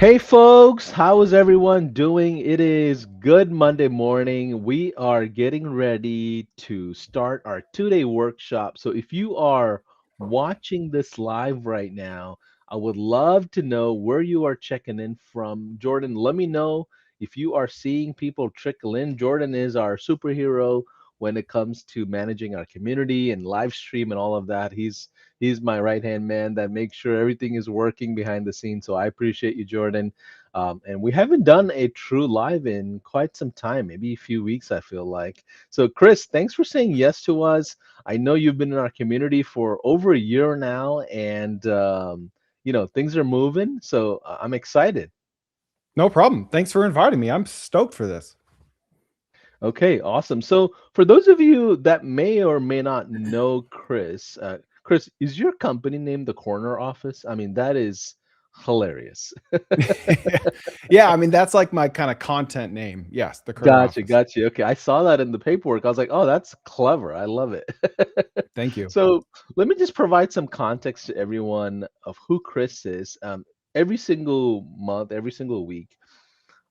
Hey folks, how is everyone doing? It is good Monday morning. We are getting ready to start our 2-day workshop. So if you are watching this live right now, I would love to know where you are checking in from. Jordan, let me know if you are seeing people trickle in. Jordan is our superhero when it comes to managing our community and live stream and all of that. He's my right hand man that makes sure everything is working behind the scenes. So I appreciate you, Jordan. And we haven't done a true live in quite some time, maybe a few weeks, I feel like. So, Chris, thanks for saying yes to us. I know you've been in our community for over a year now, and things are moving. So I'm excited. No problem. Thanks for inviting me. I'm stoked for this. Okay, awesome. So, for those of you that may or may not know Chris, Chris, is your company named the Corner Office? I mean, that is hilarious. Yeah, I mean that's like my kind of content name. Yes, the Koerner Gotcha, office. gotcha. Okay, I saw that in the paperwork. I was like, oh, that's clever. I love it. Thank you. So let me just provide some context to everyone of who Chris is. Every single month, every single week,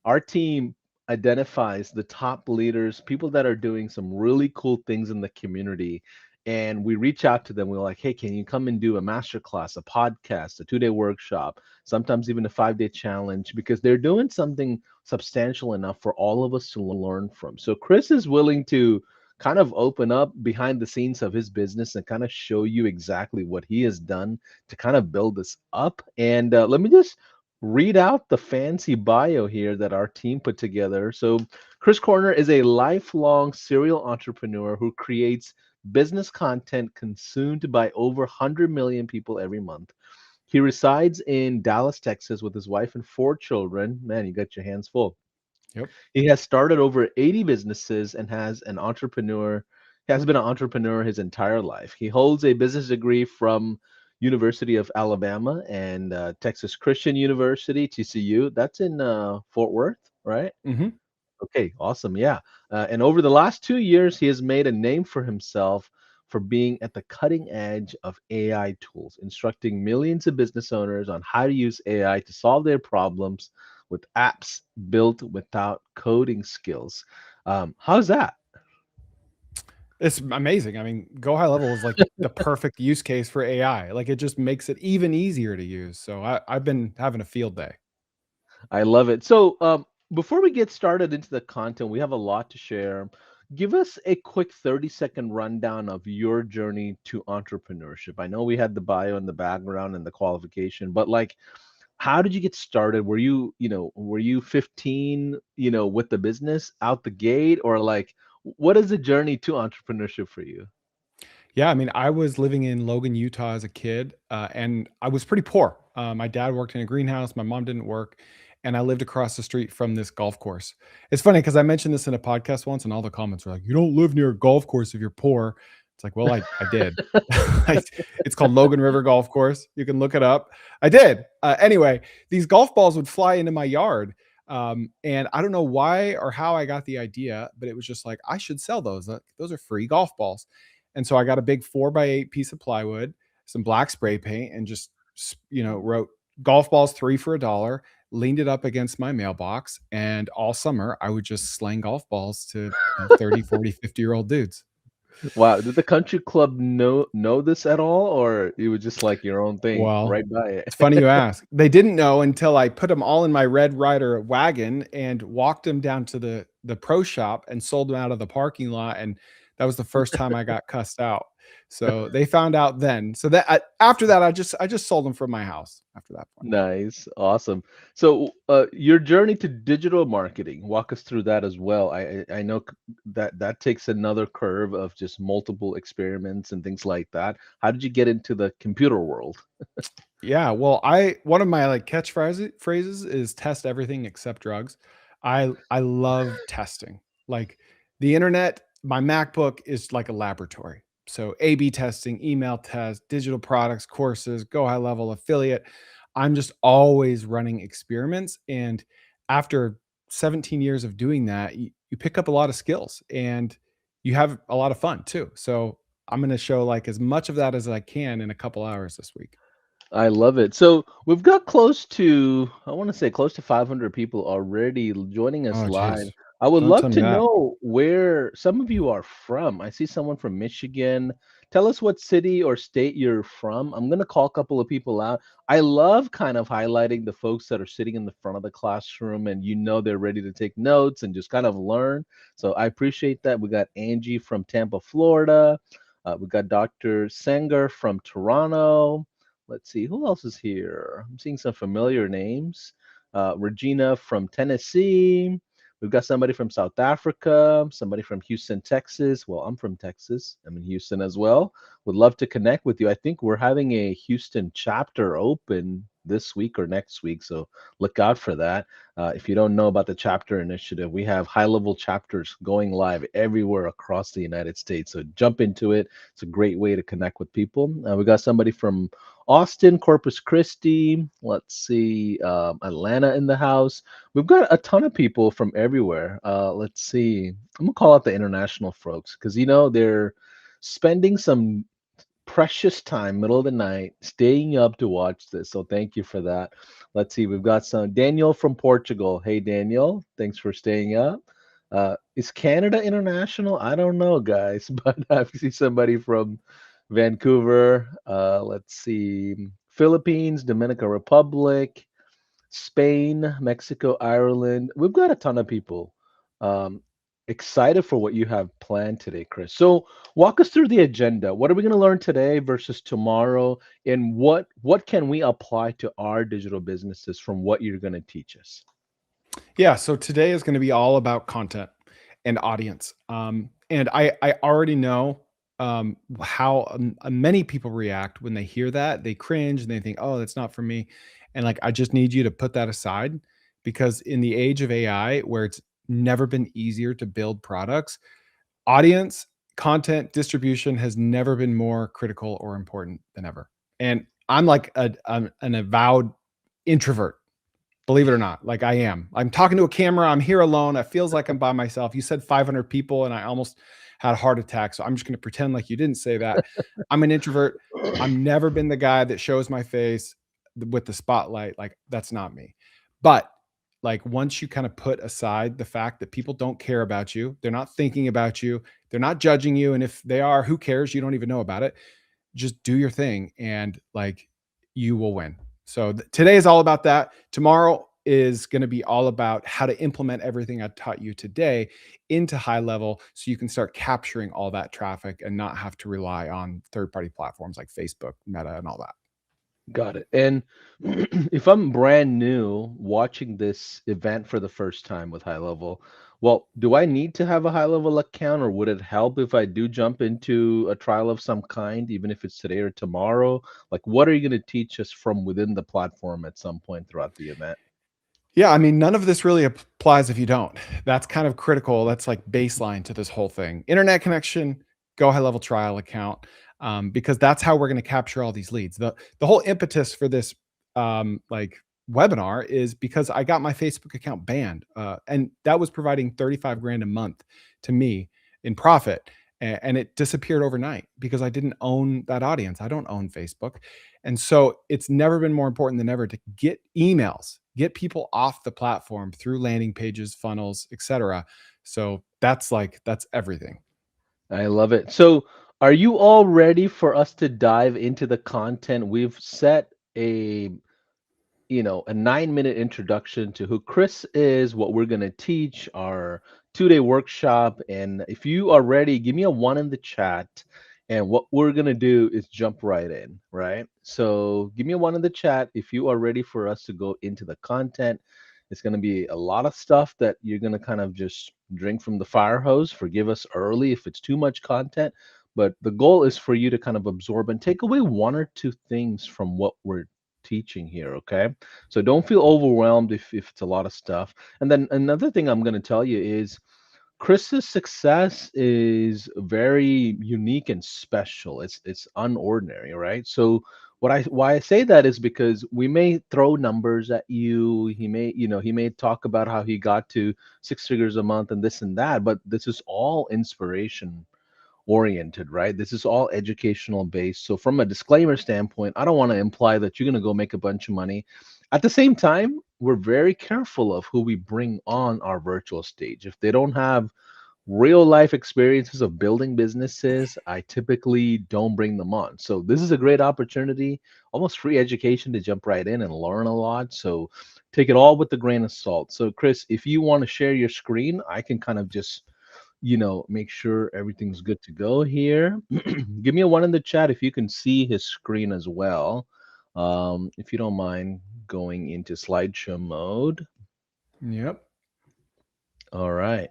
our team identifies the top leaders, people that are doing some really cool things in the community. And we reach out to them. We're like, hey, can you come and do a master class, a podcast, a 2-day workshop, sometimes even a 5-day challenge, because they're doing something substantial enough for all of us to learn from. So Chris is willing to kind of open up behind the scenes of his business and kind of show you exactly what he has done to kind of build this up. And let me just read out the fancy bio here that our team put together. So, Chris Koerner is a lifelong serial entrepreneur who creates business content consumed by over 100 million people every month. He resides in Dallas, Texas with his wife and 4 children. Man, you got your hands full. Yep. He has started over 80 businesses and has been an entrepreneur his entire life. He holds a business degree from University of Alabama and Texas Christian University, TCU. That's in Fort Worth, right? Hmm. Okay, awesome. Yeah. And over the last 2 years, he has made a name for himself for being at the cutting edge of AI tools, instructing millions of business owners on how to use AI to solve their problems with apps built without coding skills. How's that? It's amazing. I mean, Go High Level is like the perfect use case for AI. Like it just makes it even easier to use. So I've been having a field day. I love it. So, before we get started into the content, we have a lot to share. Give us a quick 30-second rundown of your journey to entrepreneurship. I know we had the bio in the background and the qualification, but like, how did you get started? Were you 15, with the business out the gate, or like, what is the journey to entrepreneurship for you? Yeah, I mean, I was living in Logan, Utah as a kid, and I was pretty poor. My dad worked in a greenhouse, my mom didn't work, and I lived across the street from this golf course. It's funny because I mentioned this in a podcast once, and all the comments were like, "You don't live near a golf course if you're poor." It's like, well, I did. It's called Logan River Golf Course. You can look it up. I did. Anyway, these golf balls would fly into my yard. And I don't know why or how I got the idea, but it was just like, I should sell those. Those are free golf balls. And so I got a big 4x8 piece of plywood, some black spray paint, and just, wrote golf balls 3 for $1, leaned it up against my mailbox. And all summer I would just slang golf balls to 30, 40, 50-year-old dudes. Wow, did the country club know this at all, or it was just like your own thing Well, right by it's funny it? you ask. They didn't know until I put them all in my Red Ryder wagon and walked them down to the pro shop and sold them out of the parking lot, and that was the first time I got cussed out. So they found out then. So after that, I just sold them from my house after that point. Nice, awesome. So, your journey to digital marketing, walk us through that as well. I know that takes another curve of just multiple experiments and things like that. How did you get into the computer world? Yeah, well, I one of my like phrases is test everything except drugs. I love testing. Like the internet, my MacBook is like a laboratory. So A/B testing, email test, digital products, courses, Go High Level, affiliate. I'm just always running experiments, and after 17 years of doing that, you pick up a lot of skills and you have a lot of fun too. So I'm going to show like as much of that as I can in a couple hours this week. I love it. So we've got close to, I want to say close to 500 people already joining us Oh, live. geez. I would Don't love tell me to that. know where some of you are from. I see someone from Michigan. Tell us what city or state you're from. I'm going to call a couple of people out. I love kind of highlighting the folks that are sitting in the front of the classroom and they're ready to take notes and just kind of learn. So I appreciate that. We got Angie from Tampa, Florida. We got Dr. Sanger from Toronto. Let's see, who else is here? I'm seeing some familiar names. Regina from Tennessee. We've got somebody from South Africa, somebody from Houston, Texas. Well, I'm from Texas. I'm in Houston as well. Would love to connect with you. I think we're having a Houston chapter open this week or next week, so look out for that. If you don't know about the chapter initiative, we have high level chapters going live everywhere across the United States. So jump into it. It's a great way to connect with people. We got somebody from Austin, Corpus Christi. Let's see, Atlanta in the house. We've got a ton of people from everywhere. Let's see. I'm gonna call out the international folks because they're spending some precious time, middle of the night, staying up to watch this. So thank you for that. Let's see. We've got some Daniel from Portugal. Hey Daniel, thanks for staying up. Is Canada international? I don't know, guys, but I see somebody from Vancouver. Let's see. Philippines, Dominican Republic, Spain, Mexico, Ireland. We've got a ton of people. Um, Excited for what you have planned today, Chris. So walk us through the agenda. What are we going to learn today versus tomorrow, and what can we apply to our digital businesses from what you're going to teach us? Yeah, so today is going to be all about content and audience. And I already know how many people react when they hear that. They cringe and they think, "Oh, that's not for me." And like, I just need you to put that aside because in the age of AI, where it's never been easier to build products, audience, content, distribution has never been more critical or important than ever. And I'm like I'm an avowed introvert. Believe it or not, like I am. I'm talking to a camera. I'm here alone. It feels like I'm by myself. You said 500 people, and I almost had a heart attack. So I'm just going to pretend like you didn't say that. I'm an introvert. I'm never been the guy that shows my face with the spotlight. Like that's not me. But like once you kind of put aside the fact that people don't care about you, they're not thinking about you, they're not judging you, and if they are, who cares? You don't even know about it. Just do your thing, and like you will win. So today is all about that. Tomorrow is going to be all about how to implement everything I taught you today into high level so you can start capturing all that traffic and not have to rely on third party platforms like Facebook, Meta, and all that. Got it. And if I'm brand new watching this event for the first time with High Level, well, do I need to have a High Level account, or would it help if I do jump into a trial of some kind, even if it's today or tomorrow? Like, what are you going to teach us from within the platform at some point throughout the event? Yeah, I mean, none of this really applies if you don't. That's kind of critical. That's like baseline to this whole thing. Internet connection, go high level trial account, because that's how we're going to capture all these leads. The whole impetus for this like webinar is because I got my Facebook account banned, and that was providing 35 grand a month to me in profit, and it disappeared overnight because I didn't own that audience. I don't own Facebook. And so it's never been more important than ever to get emails, get people off the platform through landing pages, funnels, etc. So that's everything. I love it. So, are you all ready for us to dive into the content? We've set a 9-minute introduction to who Chris is, what we're going to teach, our 2-day workshop. And if you are ready, give me a one in the chat. And what we're going to do is jump right in, right? So give me a one in the chat if you are ready for us to go into the content. It's going to be a lot of stuff that you're going to kind of just drink from the fire hose. Forgive us early if it's too much content. But the goal is for you to kind of absorb and take away one or two things from what we're teaching here, okay? So don't feel overwhelmed if it's a lot of stuff. And then another thing I'm going to tell you is Chris's success is very unique and special. It's unordinary, right? So why I say that is because we may throw numbers at you. He may talk about how he got to 6 figures a month and this and that, but this is all inspiration oriented, right? This is all educational based. So from a disclaimer standpoint, I don't want to imply that you're going to go make a bunch of money. At the same time, we're very careful of who we bring on our virtual stage. If they don't have real life experiences of building businesses, I typically don't bring them on. So this is a great opportunity, almost free education to jump right in and learn a lot. So take it all with a grain of salt. So Chris, if you want to share your screen, I can kind of just, make sure everything's good to go here. Give me a one in the chat if you can see his screen as well. If you don't mind going into slideshow mode. Yep. All right.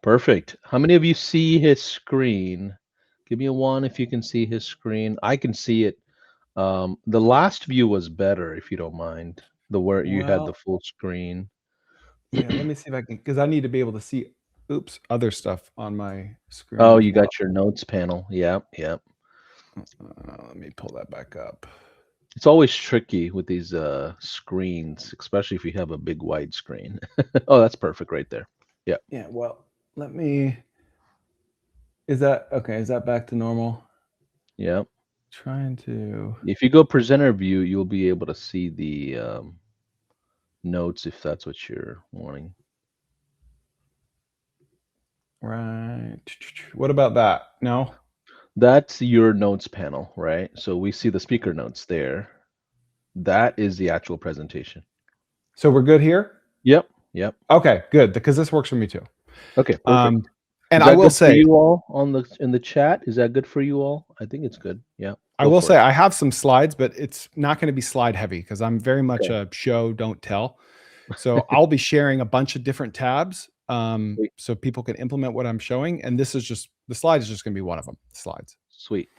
Perfect. How many of you see his screen? Give me a one if you can see his screen. I can see it. The last view was better, if you don't mind. The where you had the Well, full screen. yeah, let me see if I can, because I need to be able to see, oops, other stuff on my screen Oh, as you well. got your notes panel. Yep, yep. Let me pull that back up. It's always tricky with these screens, especially if you have a big wide screen. Oh, that's perfect right there. Yeah, Yeah, well, let me, is that, okay, is that back to normal? yeah. Trying to, If you go presenter view, you'll be able to see the notes if that's what you're wanting. right. What about that? No? That's your notes panel, right? So we see the speaker notes there. That is the actual presentation. So we're good here? Yep, yep. Okay, good, because this works for me too. Okay, perfect. Um, and Is I that will good for say, you all on the in the chat? Is that good for you all? I think it's good. Yeah, I go will for say it. I have some slides, but it's not going to be slide heavy because I'm very much Okay. a show, don't tell. So I'll be sharing a bunch of different tabs Sweet. so people can implement what I'm showing. And this is just the slide is just going to be one of them. Slides. Sweet.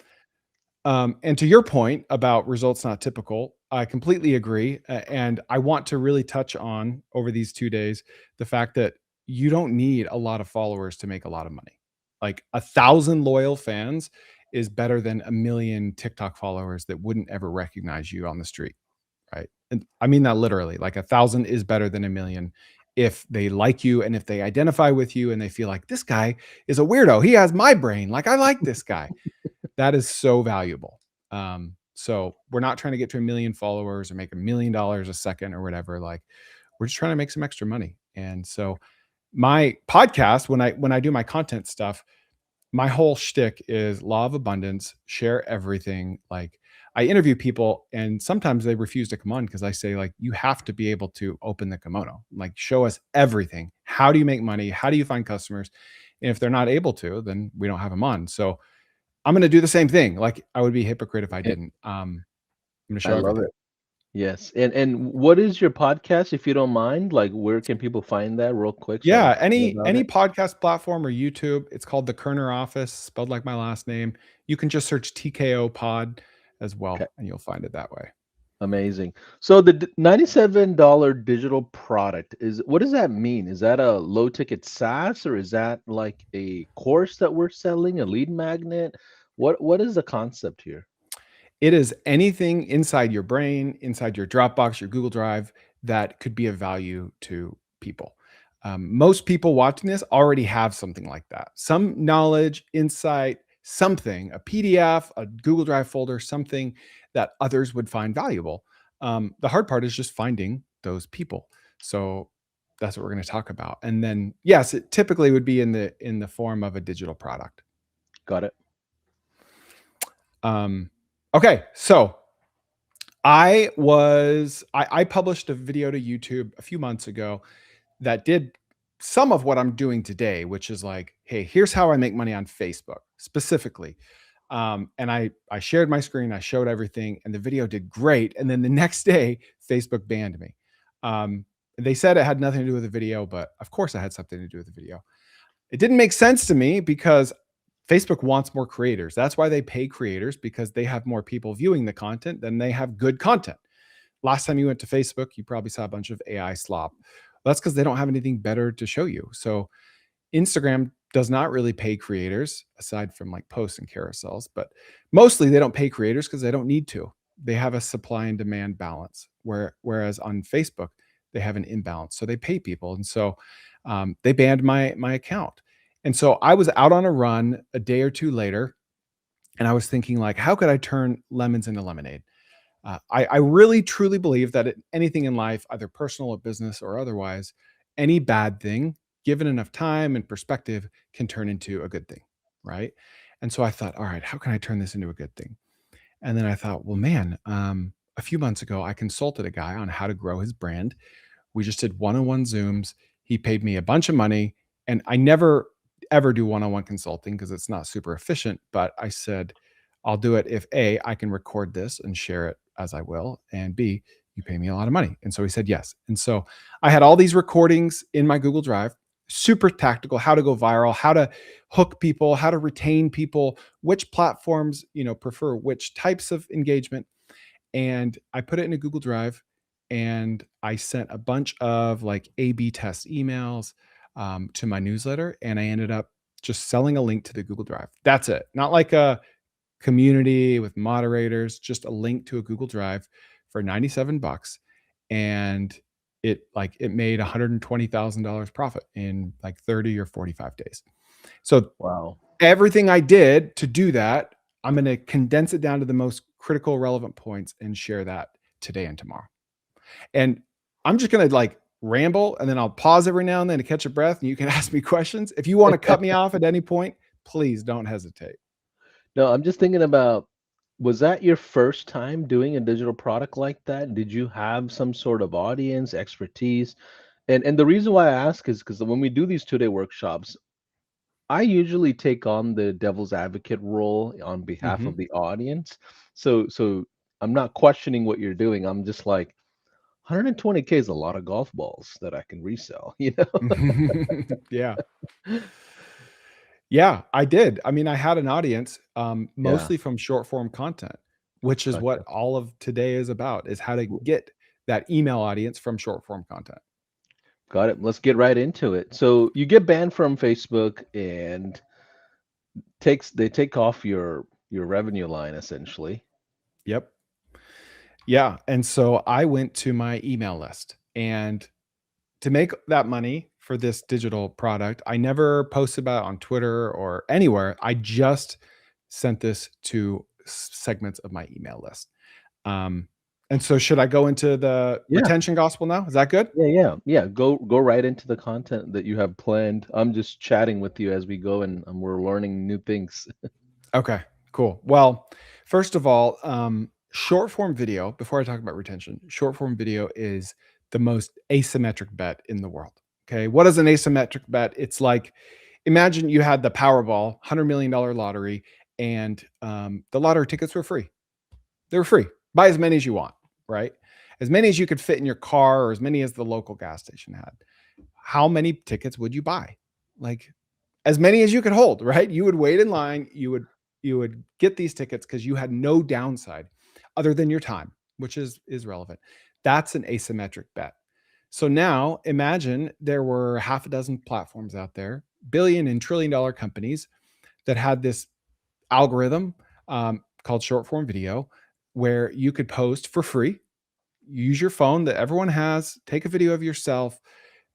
And to your point about results not typical, I completely agree. And I want to really touch on over these 2 days the fact that you don't need a lot of followers to make a lot of money. Like 1,000 loyal fans is better than a million TikTok followers that wouldn't ever recognize you on the street. Right. And I mean that literally. Like 1,000 is better than a million if they like you and if they identify with you and they feel like this guy is a weirdo. He has my brain. Like I like this guy. That is so valuable. So we're not trying to get to a million followers or make $1 million a second or whatever. Like we're just trying to make some extra money. And so my podcast, when I do my content stuff, my whole shtick is law of abundance, share everything. Like I interview people and sometimes they refuse to come on because I say, like, you have to be able to open the kimono, like show us everything. How do you make money? How do you find customers? And if they're not able to, then we don't have them on. So I'm going to do the same thing. Like I would be a hypocrite if I didn't. I'm going to I show love everything. it. Yes. And what is your podcast, if you don't mind? Like, where can people find that real quick so I Yeah, know any about any it? podcast platform or YouTube, it's called the Koerner Office, spelled like my last name. You can just search TKO Pod as Okay. well, and you'll find it that way. Amazing. So the $97 digital product is, what does that mean? Is that a low ticket SaaS, or is that like a course that we're selling, a lead magnet? What is the concept here? It is anything inside your brain, inside your Dropbox, your Google Drive that could be of value to people. Most people watching this already have something like that, some knowledge, insight, something, a PDF, a Google Drive folder, something that others would find valuable. The hard part is just finding those people. So that's what we're going to talk about. And then, yes, it typically would be in the form of a digital product. Got it. Um, okay, so I published a video to YouTube a few months ago that did some of what I'm doing today, which is like, hey, here's how I make money on Facebook specifically. And I shared my screen, I showed everything, and the video did great. And then the next day, Facebook banned me. They said it had nothing to do with the video, but of course, it had something to do with the video. It didn't make sense to me because Facebook wants more creators. That's why they pay creators, because they have more people viewing the content than they have good content. Last time you went to Facebook, you probably saw a bunch of AI slop. That's because they don't have anything better to show you. So Instagram does not really pay creators aside from like posts and carousels, but mostly they don't pay creators because they don't need to. They have a supply and demand balance, whereas on Facebook they have an imbalance, so they pay people, and so they banned my account. And so I was out on a run a day or two later, and I was thinking, like, how could I turn lemons into lemonade? I really truly believe that anything in life, either personal or business or otherwise, any bad thing, given enough time and perspective, can turn into a good thing, right? And so I thought, all right, how can I turn this into a good thing? And then I thought, well, man, a few months ago, I consulted a guy on how to grow his brand. We just did one-on-one Zooms. He paid me a bunch of money, and I never ever do one-on-one consulting because it's not super efficient. But I said, I'll do it if A, I can record this and share it as I will, and B, you pay me a lot of money. And so he said yes. And so I had all these recordings in my Google Drive, super tactical, how to go viral, how to hook people, how to retain people, which platforms, prefer which types of engagement. And I put it in a Google Drive, and I sent a bunch of like A/B test emails to my newsletter, and I ended up just selling a link to the Google Drive. That's it. Not like a community with moderators, just a link to a Google Drive for 97 bucks. And it made $120,000 profit in like 30 or 45 days. So Wow. everything I did to do that, I'm going to condense it down to the most critical, relevant points and share that today and tomorrow. And I'm just going to like ramble, and then I'll pause every now and then to catch a breath, and you can ask me questions. If you want to cut me off at any point, please don't hesitate. No, I'm just thinking about, was that your first time doing a digital product like that? Did you have some sort of audience, expertise? And the reason why I ask is because when we do these 2-day workshops, I usually take on the devil's advocate role on behalf Mm-hmm. of the audience. So I'm not questioning what you're doing. I'm just like, 120K is a lot of golf balls that I can resell, you know? Yeah. Yeah, I did. I mean, I had an audience, Yeah, mostly from short form content, which is what gotcha. all of today is about, is how to get that email audience from short form content. Got it. Let's get right into it. So you get banned from Facebook and they take off your revenue line essentially. Yep. Yeah. And so I went to my email list, and to make that money for this digital product, I never posted about it on Twitter or anywhere. I just sent this to segments of my email list. Um, and so should I go into the Yeah. retention gospel now? Is that good? Yeah. Go right into the content that you have planned. I'm just chatting with you as we go, and we're learning new things. Okay, cool. Well, first of all, short form video, before I talk about retention, short form video is the most asymmetric bet in the world. Okay. What is an asymmetric bet? It's like, imagine you had the Powerball $100 million lottery, and the lottery tickets were free. They were free. Buy as many as you want, right? As many as you could fit in your car, or as many as the local gas station had. How many tickets would you buy? Like, as many as you could hold, right? You would wait in line, you would get these tickets because you had no downside other than your time, which is relevant. That's an asymmetric bet. So now imagine there were half a dozen platforms out there, billion and trillion dollar companies, that had this algorithm, called short form video, where you could post for free. Use your phone that everyone has, take a video of yourself,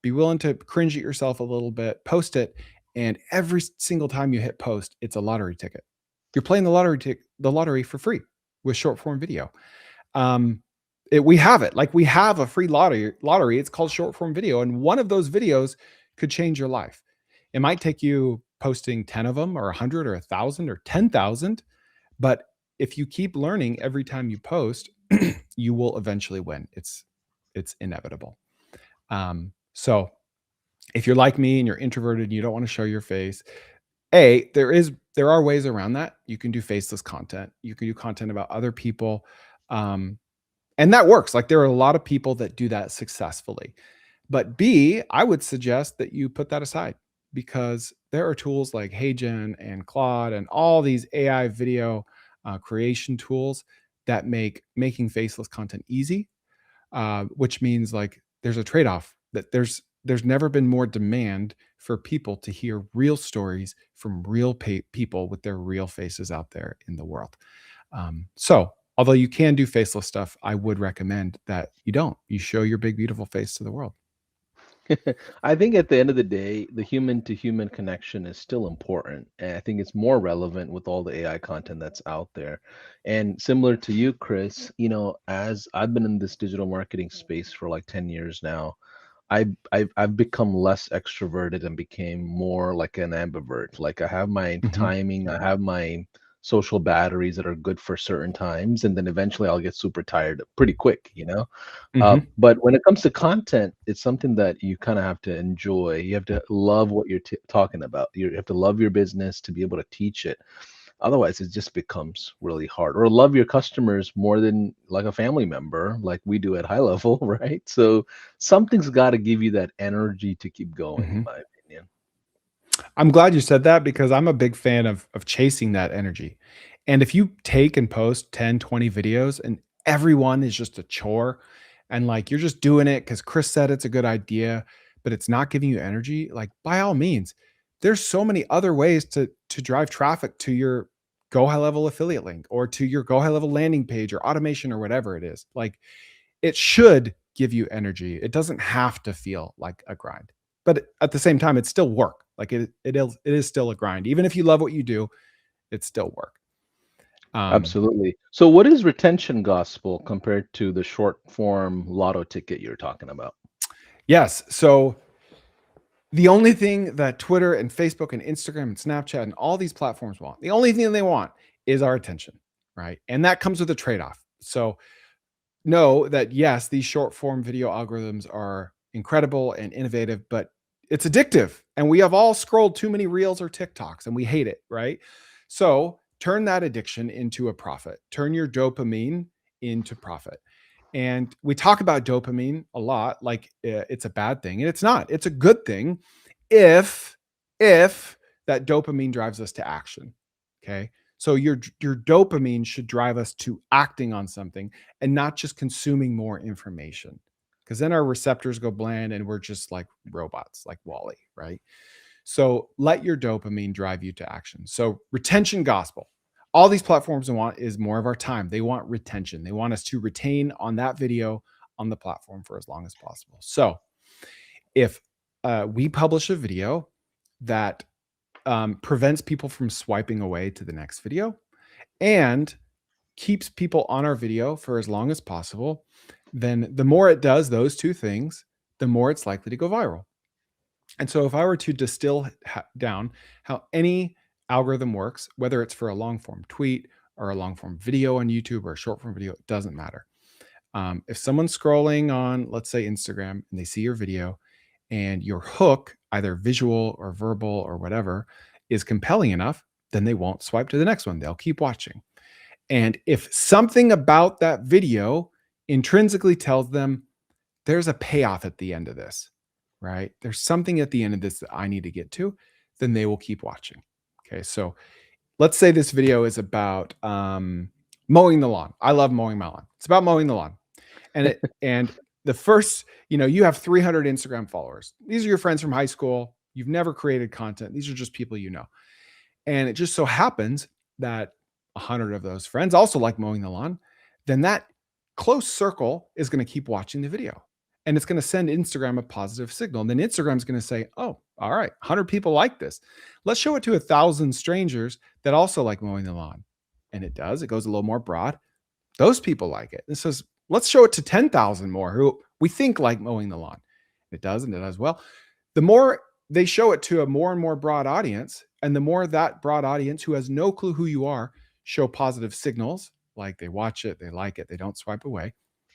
be willing to cringe at yourself a little bit, post it, and every single time you hit post, it's a lottery ticket. You're playing the lottery for free with short form video. Um, we have it. Like, we have a free lottery. It's called short form video, and one of those videos could change your life. It might take you posting 10 of them, or 100, or 1,000, or 10,000, but if you keep learning every time you post, you will eventually win. It's inevitable. So if you're like me and you're introverted and you don't want to show your face, there are ways around that. You can do faceless content. You can do content about other people, um, and that works. Like, there are a lot of people that do that successfully. But B, I would suggest that you put that aside, because there are tools like HeyGen and Claude and all these AI video creation tools that make making faceless content easy, which means, like, there's a trade-off, that there's never been more demand for people to hear real stories from real people with their real faces out there in the world. So although you can do faceless stuff, I would recommend that you don't. You show your big beautiful face to the world. I think at the end of the day, the human to human connection is still important. And I think it's more relevant with all the AI content that's out there. And similar to you, Chris, as I've been in this digital marketing space for like 10 years now, I've become less extroverted and became more like an ambivert. Like I have my Hmm. timing, I have my social batteries that are good for certain times, and then eventually I'll get super tired pretty quick. Hmm. But when it comes to content, it's something that you kind of have to enjoy. You have to love what you're talking about. You have to love your business to be able to teach it. Otherwise, it just becomes really hard. Or love your customers more than like a family member, like we do at High Level, right? So something's got to give you that energy to keep going, in Hmm. my opinion. I'm glad you said that because I'm a big fan of chasing that energy. And if you take and post 10, 20 videos and everyone is just a chore and like you're just doing it because Chris said it's a good idea, but it's not giving you energy, like by all means, there's so many other ways to drive traffic to your Go High Level affiliate link or to your Go High Level landing page or automation or whatever it is. Like it should give you energy. It doesn't have to feel like a grind. But at the same time, it's still work. Like it is still a grind. Even if you love what you do, it's still work. Um, Absolutely. So what is retention gospel compared to the short form lotto ticket you're talking about? yes. So the only thing that Twitter and Facebook and Instagram and Snapchat and all these platforms want, the only thing they want is our attention, right? And that comes with a trade-off. So know that yes, these short form video algorithms are incredible and innovative, but it's addictive. And we have all scrolled too many reels or TikToks and we hate it, right? So turn that addiction into a profit, turn your dopamine into profit. And we talk about dopamine a lot like it's a bad thing, and it's not. It's a good thing if if that dopamine drives us to action. Okay? So your dopamine should drive us to acting on something and not just consuming more information. Because then our receptors go bland and we're just like robots, like Wally, right? So let your dopamine drive you to action. So retention gospel. All these platforms want is more of our time. They want retention. They want us to retain on that video on the platform for as long as possible. So if we publish a video that prevents people from swiping away to the next video and keeps people on our video for as long as possible, then the more it does those two things, the more it's likely to go viral. And so, if I were to distill down how any algorithm works, whether it's for a long form tweet or a long form video on YouTube or a short form video, it doesn't matter. If someone's scrolling on, let's say, Instagram and they see your video and your hook, either visual or verbal or whatever, is compelling enough, then they won't swipe to the next one. They'll keep watching. And if something about that video intrinsically tells them there's a payoff at the end of this, right? There's something at the end of this that I need to get to, then they will keep watching. Okay. So let's say this video is about mowing the lawn. I love mowing my lawn. It's about mowing the lawn. And the first, you have 300 Instagram followers. These are your friends from high school. You've never created content. These are just people you know. And it just so happens that 100 of those friends also like mowing the lawn. Then that close circle is going to keep watching the video, and it's going to send Instagram a positive signal. And then Instagram's going to say, oh, all right, 100 people like this. Let's show it to 1,000 strangers that also like mowing the lawn. And it does. It goes a little more broad. Those people like it. It says, let's show it to 10,000 more who we think like mowing the lawn. It does, and it does well. The more they show it to a more and more broad audience, and the more that broad audience who has no clue who you are show positive signals, like they watch it, they like it, they don't swipe away,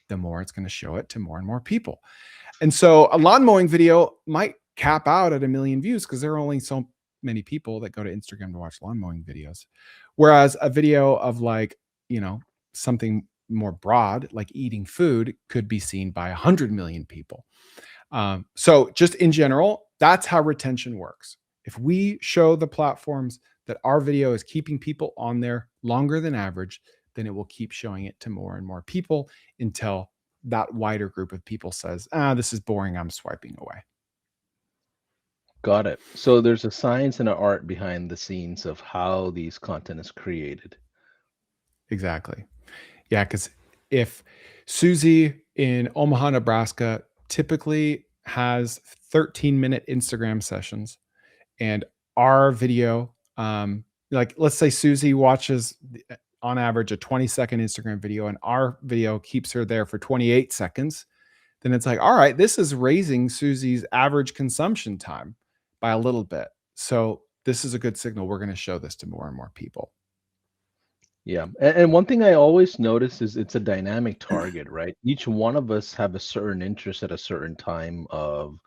the more it's going to show it to more and more people. And so a lawn mowing video might cap out at 1 million views because there are only so many people that go to Instagram to watch lawn mowing videos. Whereas a video of like, something more broad, like eating food, could be seen by 100 million people. So just in general, that's how retention works. If we show the platforms that our video is keeping people on there longer than average, then it will keep showing it to more and more people until that wider group of people says, this is boring, I'm swiping away. Got it. So there's a science and an art behind the scenes of how these content is created. Exactly. Yeah, because if Susie in Omaha, Nebraska typically has 13-minute Instagram sessions, and our video, like let's say Susie watches on average a 20-second Instagram video, and our video keeps her there for 28 seconds, then it's like, all right, this is raising Susie's average consumption time by a little bit. So this is a good signal. We're going to show this to more and more people. Yeah. And one thing I always notice is it's a dynamic target, right? Each one of us have a certain interest at a certain time of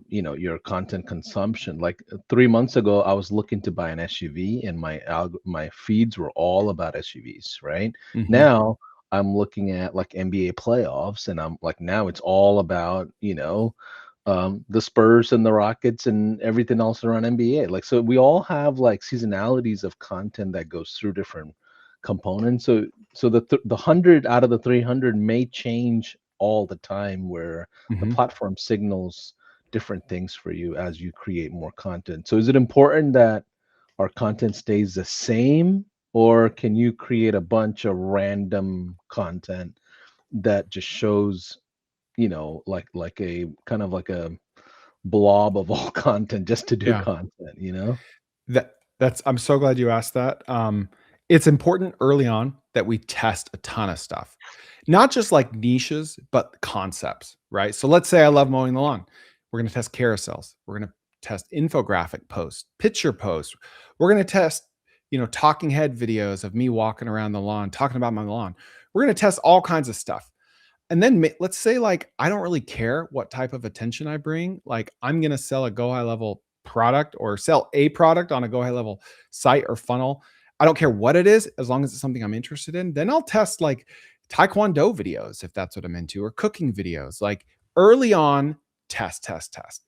your content consumption. Like 3 months ago, I was looking to buy an SUV, and my feeds were all about SUVs. Right Mhm. now, I'm looking at like NBA playoffs, and I'm like, now it's all about the Spurs and the Rockets and everything else around NBA. Like, so we all have like seasonalities of content that goes through different components. So the 100 out of the 300 may change all the time, where the Mhm. platform signals different things for you as you create more content. So is it important that our content stays the same, or can you create a bunch of random content that just shows, like a kind of like a blob of all content just to do Yeah. content? That's I'm so glad you asked that. It's important early on that we test a ton of stuff, not just like niches, but concepts, right? So let's say I love mowing the lawn. We're going to test carousels. We're going to test infographic posts, picture posts. We're going to test, talking head videos of me walking around the lawn, talking about my lawn. We're going to test all kinds of stuff. And then let's say like I don't really care what type of attention I bring. Like I'm going to sell a Go High Level product or sell a product on a Go High Level site or funnel. I don't care what it is, as long as it's something I'm interested in. Then I'll test like Taekwondo videos if that's what I'm into, or cooking videos. Like early on, test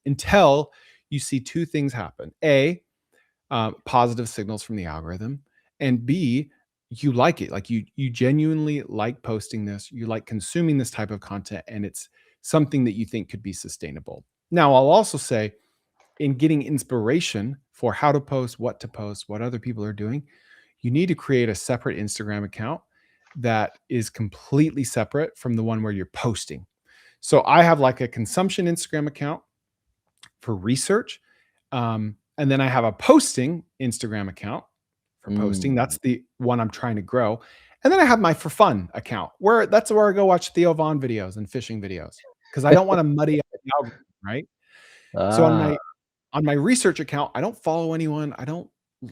until you see two things happen. A, positive signals from the algorithm, and B, you like it. Like you genuinely like posting this, you like consuming this type of content, and it's something that you think could be sustainable. Now, I'll also say, in getting inspiration for how to post, what other people are doing, you need to create a separate Instagram account that is completely separate from the one where you're posting. So I have like a consumption Instagram account for research. And then I have a posting Instagram account for posting. Mm. That's the one I'm trying to grow. And then I have my for fun account, where that's where I go watch Theo Vaughn videos and fishing videos, because I don't want to muddy up the algorithm, right? So Ah, on my research account, I don't follow anyone. I don't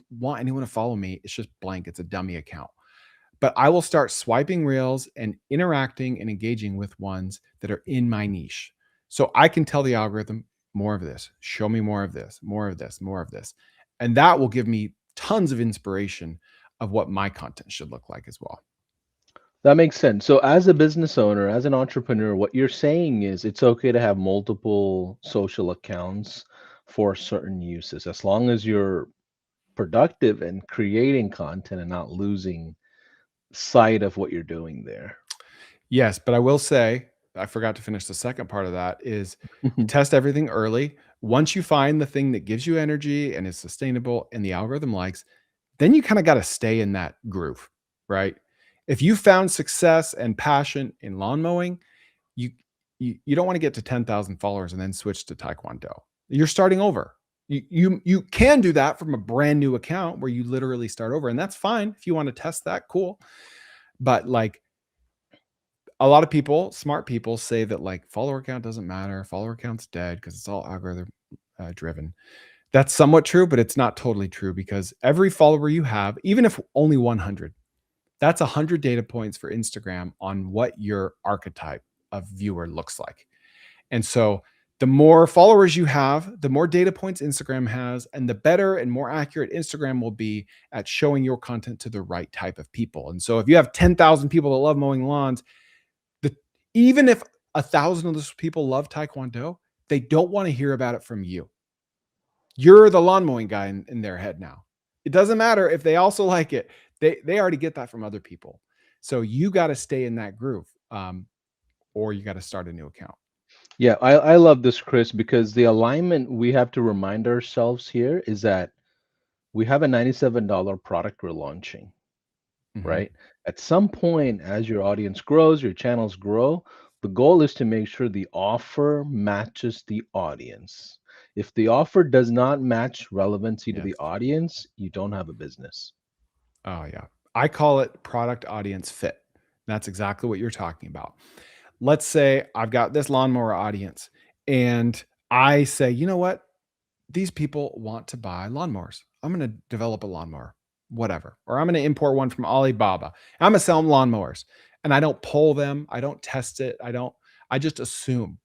want anyone to follow me. It's just blank. It's a dummy account. But I will start swiping reels and interacting and engaging with ones that are in my niche. So I can tell the algorithm more of this, show me more of this, more of this, more of this. And that will give me tons of inspiration of what my content should look like as well. that makes sense. So as a business owner, as an entrepreneur, what you're saying is it's okay to have multiple social accounts for certain uses, as long as you're productive and creating content and not losing sight of what you're doing there. Yes, but I will say, I forgot to finish the second part of that is test everything early. Once you find the thing that gives you energy and is sustainable and the algorithm likes, then you kind of got to stay in that groove, right? If you found success and passion in lawn mowing, you you don't want to get to 10,000 followers and then switch to Taekwondo. You're starting over. You can do that from a brand new account where you literally start over, and that's fine if you want to test that, cool. But like a lot of people, smart people say that like follower count doesn't matter, follower count's dead because it's all algorithm driven. That's somewhat true, but it's not totally true, because every follower you have, even if only 100, that's 100 data points for Instagram on what your archetype of viewer looks like. And so the more followers you have, the more data points Instagram has, and the better and more accurate Instagram will be at showing your content to the right type of people. And so if you have 10,000 people that love mowing lawns, the, even if 1,000 of those people love Taekwondo, they don't want to hear about it from you. You're the lawn mowing guy in their head now. It doesn't matter if they also like it. They already get that from other people. So you got to stay in that groove, or you got to start a new account. Yeah, I love this, Chris, because the alignment we have to remind ourselves here is that we have a $97 product we're launching, Mhm. right? At some point, as your audience grows, your channels grow, The goal is to make sure the offer matches the audience. If the offer does not match relevancy to Yes. the audience, you don't have a business. Oh, yeah. I call it product audience fit. That's exactly what you're talking about. Let's say I've got this lawnmower audience and I say, you know what? These people want to buy lawnmowers. I'm going to develop a lawnmower, whatever. Or I'm going to import one from Alibaba. I'm going to sell them lawnmowers. And I don't poll them. I don't test it. I just assume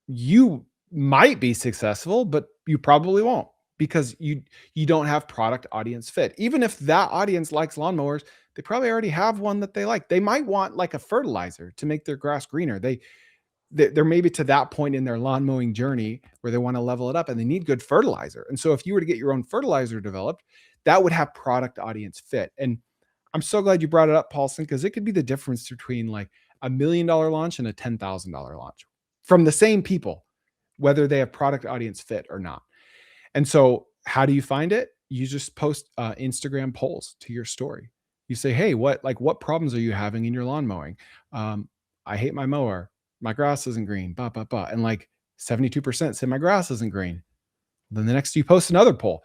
you might be successful, but you probably won't because you don't have product audience fit. Even if that audience likes lawnmowers, they probably already have one that they like. They might want like a fertilizer to make their grass greener. They're maybe to that point in their lawn mowing journey where they want to level it up and they need good fertilizer. And so if you were to get your own fertilizer developed, that would have product audience fit. And I'm so glad you brought it up, Paulson, because it could be the difference between like $1 million launch and a $10,000 launch from the same people, whether they have product audience fit or not. And so how do you find it? You just post Instagram polls to your story. You say, hey, what problems are you having in your lawn mowing? I hate my mower. My grass isn't green. Blah, blah, blah. And like 72% say my grass isn't green. Then the next you post another poll.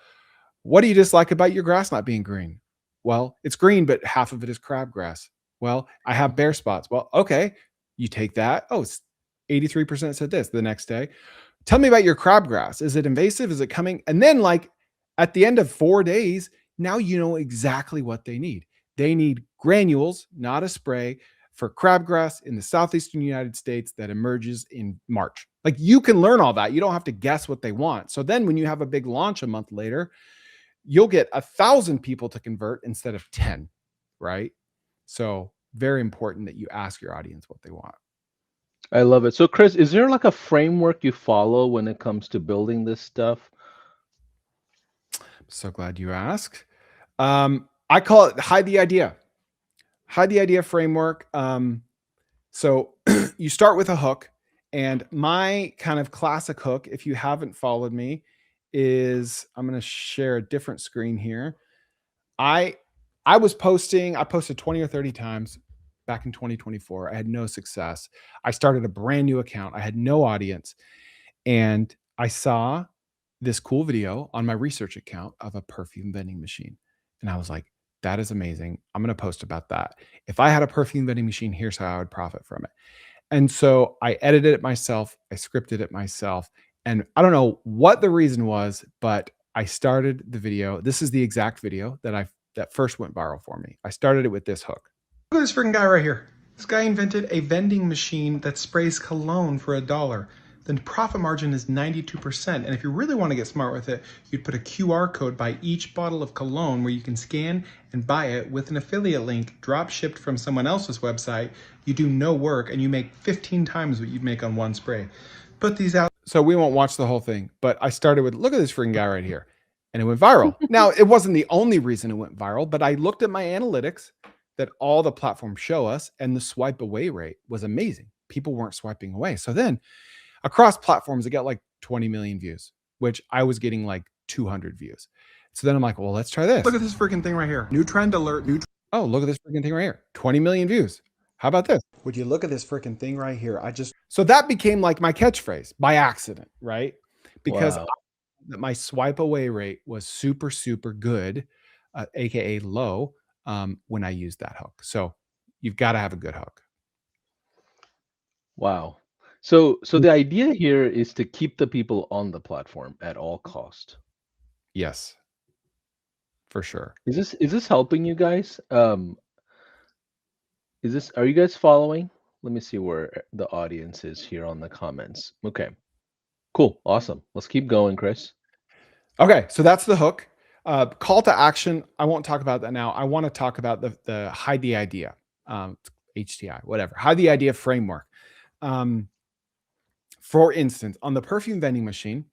What do you dislike about your grass not being green? Well, it's green, but half of it is crabgrass. Well, I have bare spots. Well, okay. You take that. Oh, it's 83% said this the next day. Tell me about your crabgrass. Is it invasive? Is it coming? And then, like, at the end of 4 days, now you know exactly what they need. They need granules, not a spray, for crabgrass in the southeastern United States that emerges in March. Like, you can learn all that. You don't have to guess what they want. So then when you have a big launch a month later, you'll get 1,000 people to convert instead of 10, right? So very important that you ask your audience what they want. I love it. So, Chris, is there like a framework you follow when it comes to building this stuff? So glad you asked. I call it hide the idea. Hide the idea framework. So you start with a hook, and my kind of classic hook, if you haven't followed me, is I'm going to share a different screen here. I posted 20 or 30 times back in 2024. I had no success. I started a brand new account. I had no audience. And I saw this cool video on my research account of a perfume vending machine. And I was like, that is amazing. I'm going to post about that. If I had a perfume vending machine, here's how I would profit from it. And so I edited it myself. I scripted it myself. And I don't know what the reason was, but I started the video. This is the exact video that first went viral for me. I started it with this hook. Look at this freaking guy right here. This guy invented a vending machine that sprays cologne for $1. The profit margin is 92%. And if you really want to get smart with it, you'd put a QR code by each bottle of cologne where you can scan and buy it with an affiliate link drop shipped from someone else's website. You do no work and you make 15 times what you'd make on one spray. Put these out. So we won't watch the whole thing, but I started with, look at this freaking guy right here. And it went viral. Now, it wasn't the only reason it went viral, but I looked at my analytics that all the platforms show us, and the swipe away rate was amazing. People weren't swiping away. So then across platforms, it got like 20 million views, which I was getting like 200 views. So then I'm like, well, let's try this. Look at this freaking thing right here. New trend alert. Oh, look at this freaking thing right here. 20 million views. How about this? Would you look at this freaking thing right here? So that became like my catchphrase by accident, right? Because Wow. my swipe away rate was super, super good, AKA low, when I used that hook. So you've got to have a good hook. Wow. So the idea here is to keep the people on the platform at all cost. Yes, for sure. Is this helping you guys? Are you guys following? Let me see where the audience is here on the comments. Okay. Cool. Awesome. Let's keep going, Chris. Okay, so that's the hook. Call to action. I won't talk about that now. I want to talk about the hide the idea, HTI, whatever. Hide the idea framework. For instance, on the perfume vending machine,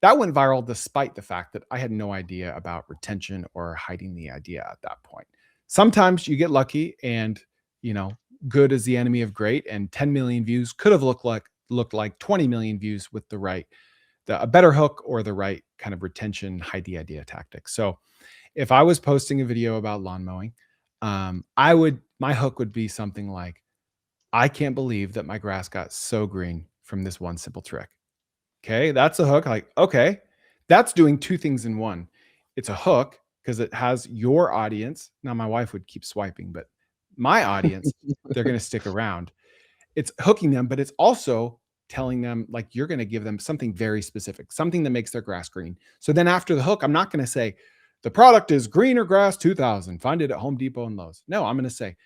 that went viral despite the fact that I had no idea about retention or hiding the idea at that point. Sometimes you get lucky and, good is the enemy of great, and 10 million views could have looked like 20 million views with a better hook or the right kind of retention hide the idea tactic. So if I was posting a video about lawn mowing, my hook would be something like, I can't believe that my grass got so green from this one simple trick. Okay, that's a hook. Like, okay, that's doing two things in one. It's a hook because it has your audience. Now, my wife would keep swiping, but my audience, they're going to stick around. It's hooking them, but it's also telling them like you're going to give them something very specific, something that makes their grass green. So then after the hook, I'm not going to say the product is greener grass 2000. Find it at Home Depot and Lowe's. No, I'm going to say,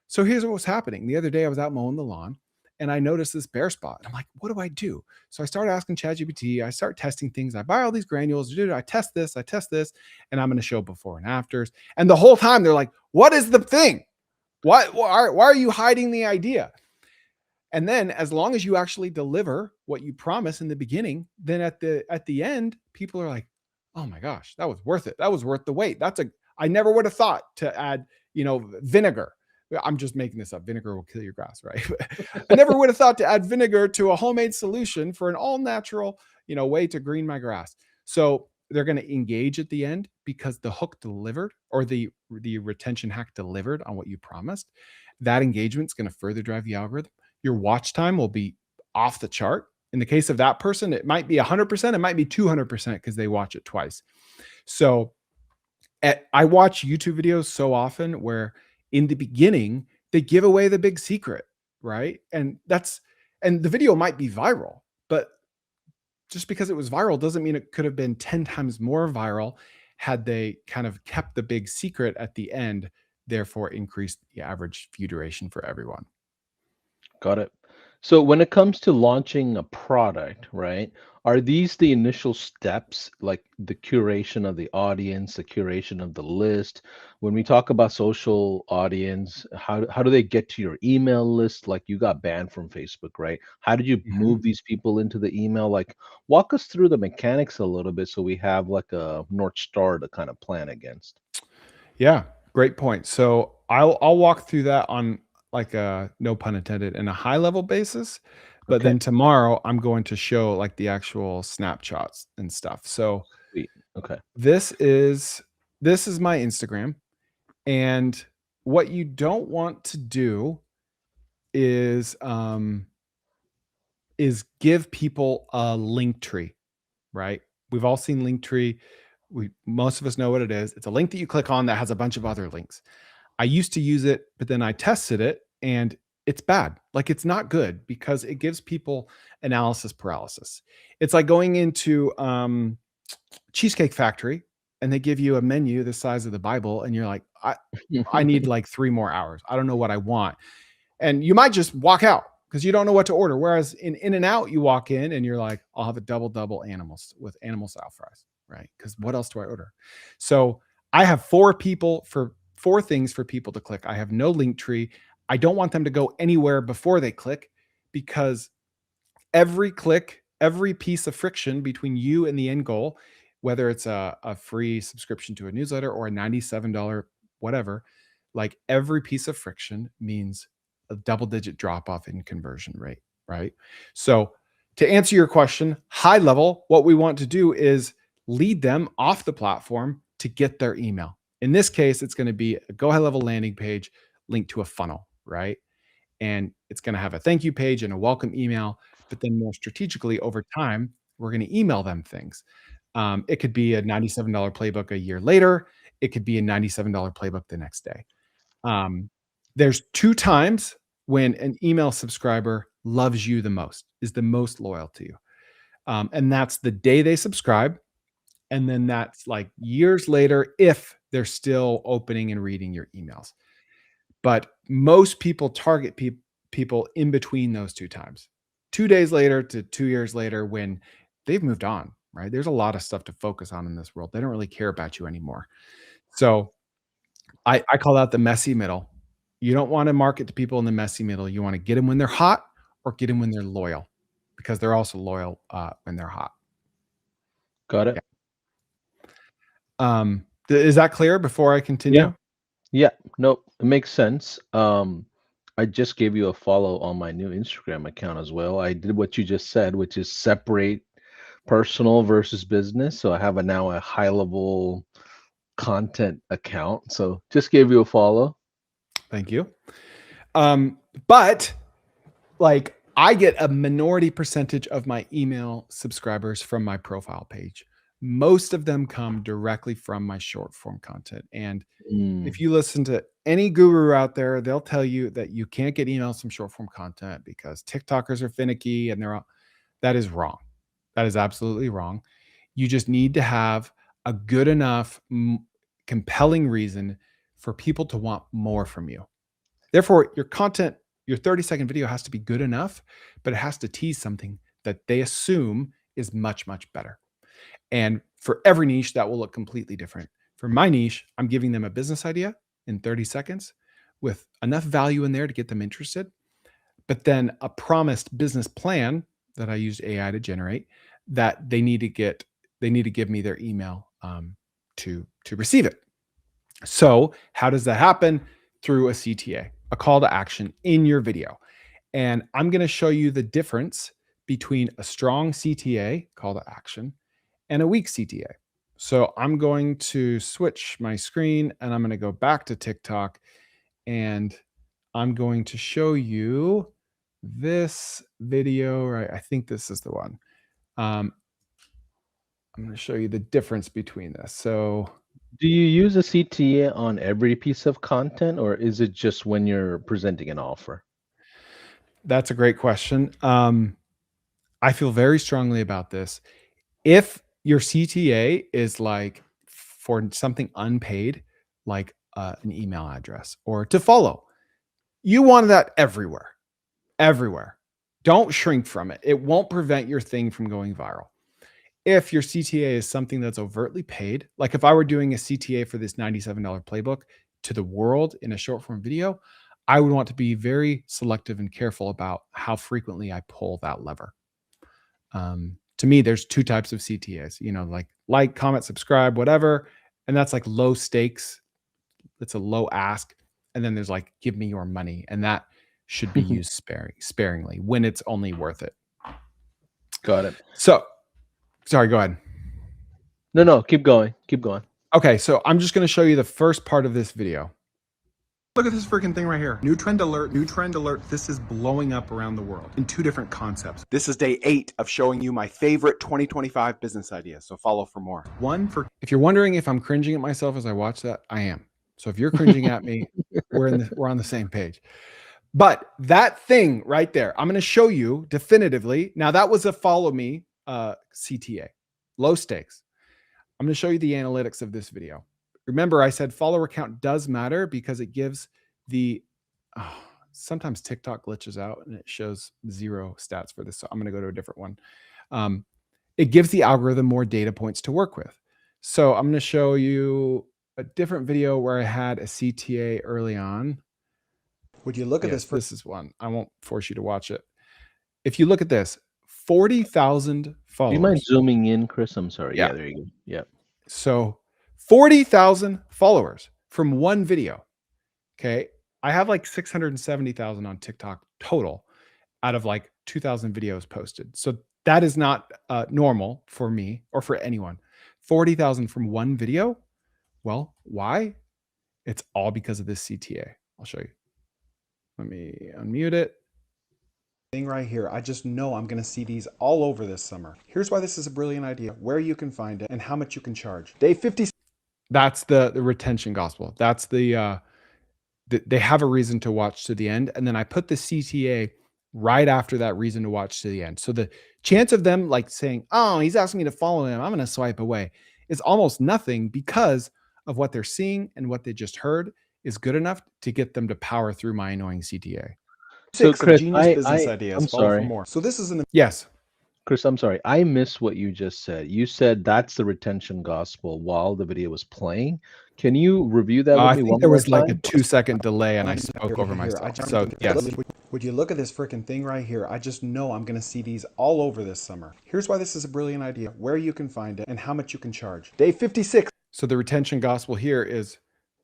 so here's what was happening. The other day I was out mowing the lawn and I noticed this bare spot. I'm like, what do I do? So I started asking ChatGPT. I start testing things. I buy all these granules. Dude, I test this, and I'm going to show before and afters. And the whole time they're like, what is the thing? Why are you hiding the idea? And then as long as you actually deliver what you promise in the beginning, then at the end, people are like, oh my gosh, that was worth it. That was worth the wait. I never would have thought to add, vinegar. I'm just making this up. Vinegar will kill your grass, right? I never would have thought to add vinegar to a homemade solution for an all natural, way to green my grass. So they're going to engage at the end because the hook delivered, or the retention hack delivered on what you promised. That engagement is going to further drive the algorithm. Your watch time will be off the chart. In the case of that person, it might be 100%, it might be 200% because they watch it twice. So I watch YouTube videos so often where in the beginning they give away the big secret, right? And the video might be viral, but just because it was viral doesn't mean it could have been 10 times more viral had they kind of kept the big secret at the end, therefore increased the average view duration for everyone. Got it. So when it comes to launching a product, right, are these the initial steps, like the curation of the audience, the curation of the list? When we talk about social audience, how do they get to your email list? Like you got banned from Facebook, right? How did you Mhm. move these people into the email? Like walk us through the mechanics a little bit so we have like a North Star to kind of plan against. Yeah, great point. So I'll walk through that on like a, no pun intended, in a high level basis, but Okay, then tomorrow I'm going to show like the actual snapshots and stuff. So sweet. Okay. this is this is my Instagram, and what you don't want to do is give people a link tree, right? We've all seen Linktree. Most of us know what it is. It's a link that you click on that has a bunch of other links. I used to use it, but then I tested it and it's bad. Like it's not good because it gives people analysis paralysis. It's like going into Cheesecake Factory and they give you a menu the size of the Bible and you're like, I need like 3 more hours. I don't know what I want. And you might just walk out because you don't know what to order. Whereas in and out, you walk in and you're like, I'll have a double animals with animal style fries, right? Because what else do I order? So I have four things for people to click. I have no link tree. I don't want them to go anywhere before they click because every click, every piece of friction between you and the end goal, whether it's a free subscription to a newsletter or a $97 whatever, like every piece of friction means a double digit drop off in conversion rate, right? So, to answer your question, high level, what we want to do is lead them off the platform to get their email. In this case, it's going to be a Go High Level landing page linked to a funnel, right? And it's going to have a thank you page and a welcome email. But then more strategically over time, we're going to email them things. It could be a $97 playbook a year later. It could be a $97 playbook the next day. Um, there's two times when an email subscriber loves you the most, is the most loyal to you. And that's the day they subscribe. And then that's like years later if they're still opening and reading your emails. But most people target people in between those two times, 2 days later to 2 years later, when they've moved on, right? There's a lot of stuff to focus on in this world. They don't really care about you anymore. So I call that the messy middle. You don't want to market to people in the messy middle. You want to get them when they're hot or get them when they're loyal, because they're also loyal when they're hot. Got Yeah. it. Is that clear before I Yeah. continue? Yeah, no, it makes sense. I just gave you a follow on my new Instagram account as well. I did what you just said, which is separate personal versus business. So I have now a high level content account. So just gave you a follow. Thank you. But like I get a minority percentage of my email subscribers from my profile page. Most of them come directly from my short form content. And Mm. if you listen to any guru out there, they'll tell you that you can't get emails from short form content because TikTokers are finicky and they're all, that is wrong. That is absolutely wrong. You just need to have a good enough, compelling reason for people to want more from you. Therefore, your content, your 30-second video has to be good enough, but it has to tease something that they assume is much, much better. And for every niche, that will look completely different. For my niche, I'm giving them a business idea in 30 seconds with enough value in there to get them interested, but then a promised business plan that I used AI to generate that they need to give me their email to receive it. So how does that happen? Through a CTA, a call to action in your video. And I'm going to show you the difference between a strong CTA, call to action, and a weak CTA. So I'm going to switch my screen and I'm going to go back to TikTok and I'm going to show you this video, right? I think this is the one. I'm going to show you the difference between this. So Do you use a CTA on every piece of content, or is it just when you're presenting an offer? that's a great question. I feel very strongly about this. If your CTA is like for something unpaid, like an email address or to follow, you want that everywhere, everywhere. Don't shrink from it. It won't prevent your thing from going viral. If your CTA is something that's overtly paid, like if I were doing a CTA for this $97 playbook to the world in a short form video, I would want to be very selective and careful about how frequently I pull that lever. To me, there's two types of CTAs, like, comment, subscribe, whatever. And that's like low stakes. It's a low ask. And then there's like, give me your money. And that should be used sparingly when it's only worth it. Got it. So, sorry, go ahead. No, keep going. Keep going. Okay, so I'm just going to show you the first part of this video. Look at this freaking thing right here. New trend alert, new trend alert. This is blowing up around the world in two different concepts. This is day 8 of showing you my favorite 2025 business ideas. So follow for more. If you're wondering if I'm cringing at myself as I watch that, I am. So if you're cringing at me, we're on the same page. But that thing right there, I'm going to show you definitively. Now that was a follow me CTA, low stakes. I'm going to show you the analytics of this video. Remember, I said follower count does matter because it gives sometimes TikTok glitches out and it shows 0 stats for this. So I'm going to go to a different one. It gives the algorithm more data points to work with. So I'm going to show you a different video where I had a CTA early on. Would you look at this? This is one. I won't force you to watch it. If you look at this, 40,000 followers. Do you mind zooming in, Chris? I'm sorry. Yeah. Yeah, there you go. Yeah. So 40,000 followers from one video. Okay. I have like 670,000 on TikTok total out of like 2,000 videos posted. So that is not normal for me or for anyone. 40,000 from one video. Well, why? It's all because of this CTA. I'll show you. Let me unmute it. Thing right here. I just know I'm going to see these all over this summer. Here's why this is a brilliant idea, where you can find it and how much you can charge. Day 50. That's the retention gospel. That's they have a reason to watch to the end. And then I put the CTA right after that reason to watch to the end. So the chance of them like saying, oh, he's asking me to follow him, I'm going to swipe away, is almost nothing because of what they're seeing and what they just heard is good enough to get them to power through my annoying CTA. So, Chris, I'm sorry. more. So this is yes. Chris, I'm sorry. I missed what you just said. You said that's the retention gospel while the video was playing. Can you review that with me one more time? There was like a 2-second delay and I spoke over myself. So yes. Would you look at this freaking thing right here? I just know I'm going to see these all over this summer. Here's why this is a brilliant idea, where you can find it and how much you can charge. Day 56. So the retention gospel here is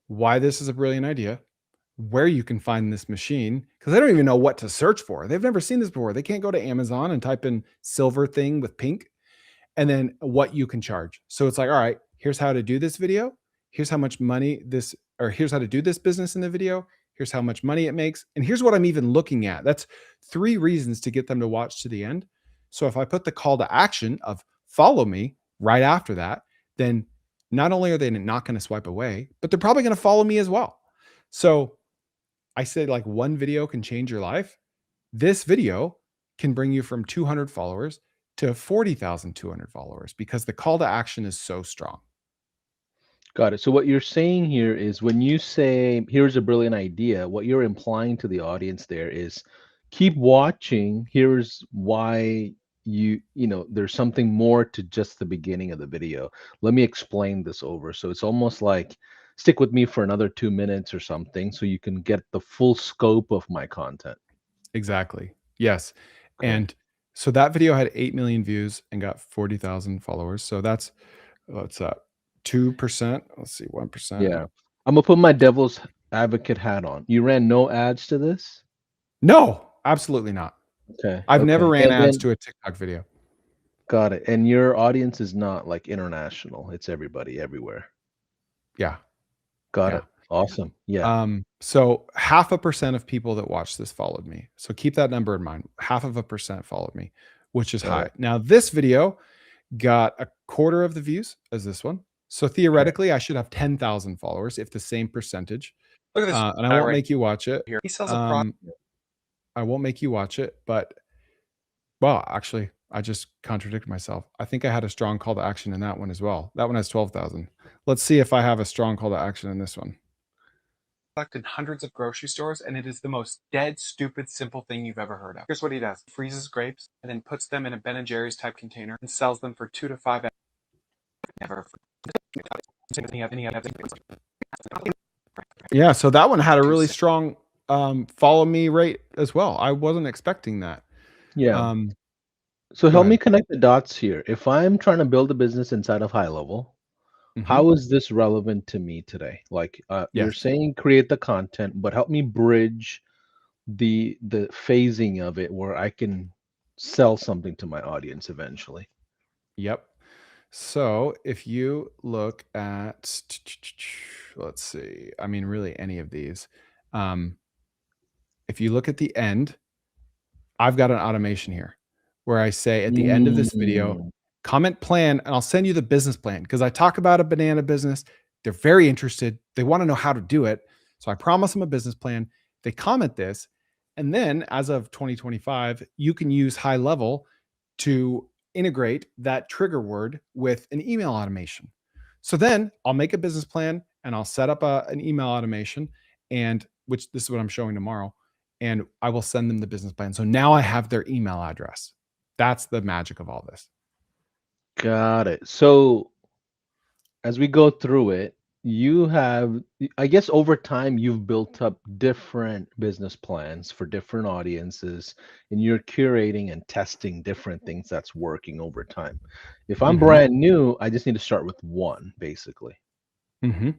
why this is a brilliant idea, where you can find this machine, because they don't even know what to search for. They've never seen this before. They can't go to Amazon and type in silver thing with pink, and then what you can charge. So it's like, all right, here's how to do this video. Here's how much money here's how to do this business in the video. Here's how much money it makes. And here's what I'm even looking at. That's 3 reasons to get them to watch to the end. So if I put the call to action of follow me right after that, then not only are they not going to swipe away, but they're probably going to follow me as well. So I said like one video can change your life. This video can bring you from 200 followers to 40,200 followers because the call to action is so strong. Got it. So what you're saying here is when you say, here's a brilliant idea, what you're implying to the audience there is keep watching. Here's why there's something more to just the beginning of the video. Let me explain this over. So it's almost like stick with me for another 2 minutes or something so you can get the full scope of my content. Exactly. Yes. Okay. And so that video had 8 million views and got 40,000 followers. So that's, what's that? 2%. Let's see, 1%. Yeah. I'm gonna put my devil's advocate hat on. You ran no ads to this? No, absolutely not. Okay. I've never Okay. ran And ads then to a TikTok video. got it. And your audience is not like international. It's everybody everywhere. Yeah. Got Yeah. it. Awesome. Yeah. So 0.5% of people that watched this followed me. So keep that number in mind. 0.5% followed me, which is Got high. it. Now this video got a quarter of the views as this one. So Okay. theoretically, I should have 10,000 followers if the same percentage. Look at this And I guy won't right make you watch it. here. He sells a product. I won't make you watch it, but well, actually, I just contradicted myself. I think I had a strong call to action in that one as well. That one has 12,000. Let's see if I have a strong call to action in this one. In hundreds of grocery stores, and it is the most dead, stupid, simple thing you've ever heard of. Here's what he does. He freezes grapes and then puts them in a Ben & Jerry's type container and sells them for 2 to 5. Never. Yeah, so that one had a really strong follow me rate as well. I wasn't expecting that. Yeah. So Go help me ahead. connect the dots here. If I'm trying to build a business inside of HighLevel, Mhm. how is this relevant to me today? Like you're Yes. saying create the content, but help me bridge the phasing of it where I can sell something to my audience eventually. Yep. So if you look at, let's see, I mean, really any of these. If you look at the end, I've got an automation here where I say at the end of this video, Mm, comment plan, and I'll send you the business plan because I talk about a banana business. They're very interested. They want to know how to do it. So I promise them a business plan. They comment this. And then as of 2025, you can use HighLevel to integrate that trigger word with an email automation. So then I'll make a business plan and I'll set up an email automation, and which this is what I'm showing tomorrow, and I will send them the business plan. So now I have their email address. That's the magic of all this. got it. So as we go through it, you have, I guess over time, you've built up different business plans for different audiences, and you're curating and testing different things that's working over time. If I'm Mhm. brand new, I just need to start with one, basically. Mhm.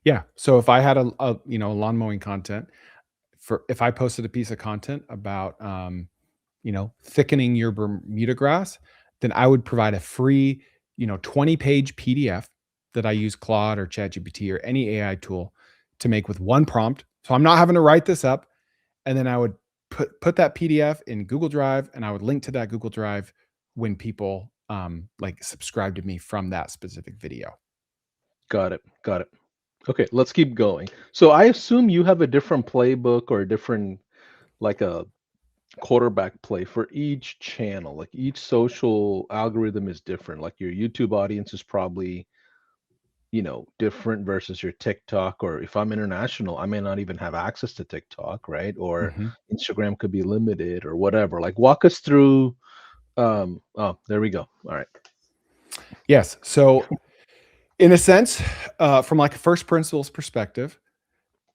Yeah. So if I had a lawn mowing content, if I posted a piece of content about thickening your Bermuda grass, then I would provide a free 20-page PDF that I use Claude or ChatGPT or any AI tool to make with one prompt. So I'm not having to write this up, and then I would put that PDF in Google Drive, and I would link to that Google Drive when people like subscribe to me from that specific video. Got it. Got it. Okay, let's keep going. So I assume you have a different playbook or a different, like a quarterback play for each channel. Like each social algorithm is different. Like your YouTube audience is probably, different versus your TikTok. Or if I'm international, I may not even have access to TikTok, right? Or Mhm. Instagram could be limited or whatever. Like walk us through. Oh, there we go. All right. Yes. So in a sense, from like a first principles perspective,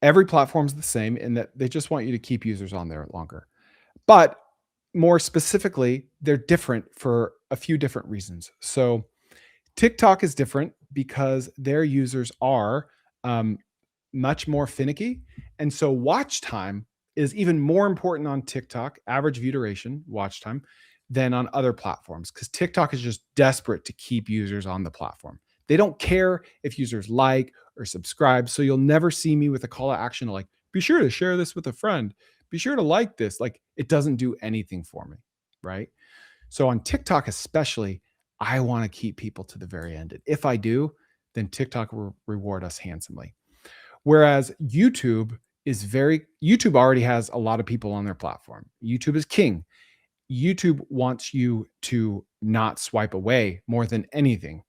every platform's the same in that they just want you to keep users on there longer. But more specifically, they're different for a few different reasons. So TikTok is different because their users are um, much more finicky. And so watch time is even more important on TikTok, average view duration, watch time, than on other platforms because TikTok is just desperate to keep users on the platform. They don't care if users like or subscribe. So you'll never see me with a call to action to like Be sure to share this with a friend. Be sure to like this. Like, it doesn't do anything for me, right? So on TikTok, especially, I want to keep people to the very end. And if I do, then TikTok will reward us handsomely. Whereas YouTube already has a lot of people on their platform. YouTube is king. YouTube wants you to not swipe away more than anything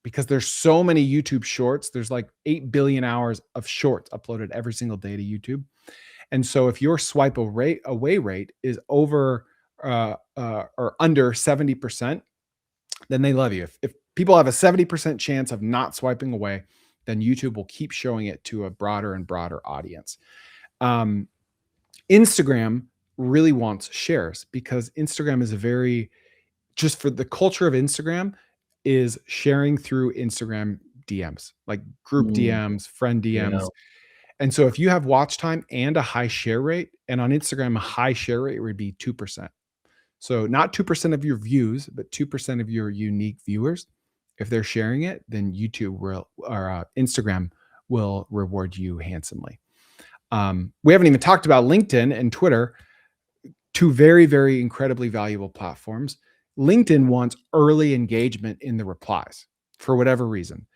because there's so many YouTube shorts. There's like 8 billion hours of shorts uploaded every single day to YouTube. And so if your swipe away rate is over or under 70%, then they love you. If people have a 70% chance of not swiping away, then YouTube will keep showing it to a broader and broader audience. Instagram really wants shares because Instagram is just for the culture of Instagram is sharing through Instagram DMs, like group Mm, DMs, friend yeah. DMs. And so if you have watch time and a high share rate, and on Instagram, a high share rate would be 2%. So not 2% of your views, but 2% of your unique viewers. If they're sharing it, then YouTube will, or Instagram will reward you handsomely. We haven't even talked about LinkedIn and Twitter, two very, very incredibly valuable platforms. LinkedIn wants early engagement in the replies for whatever reason.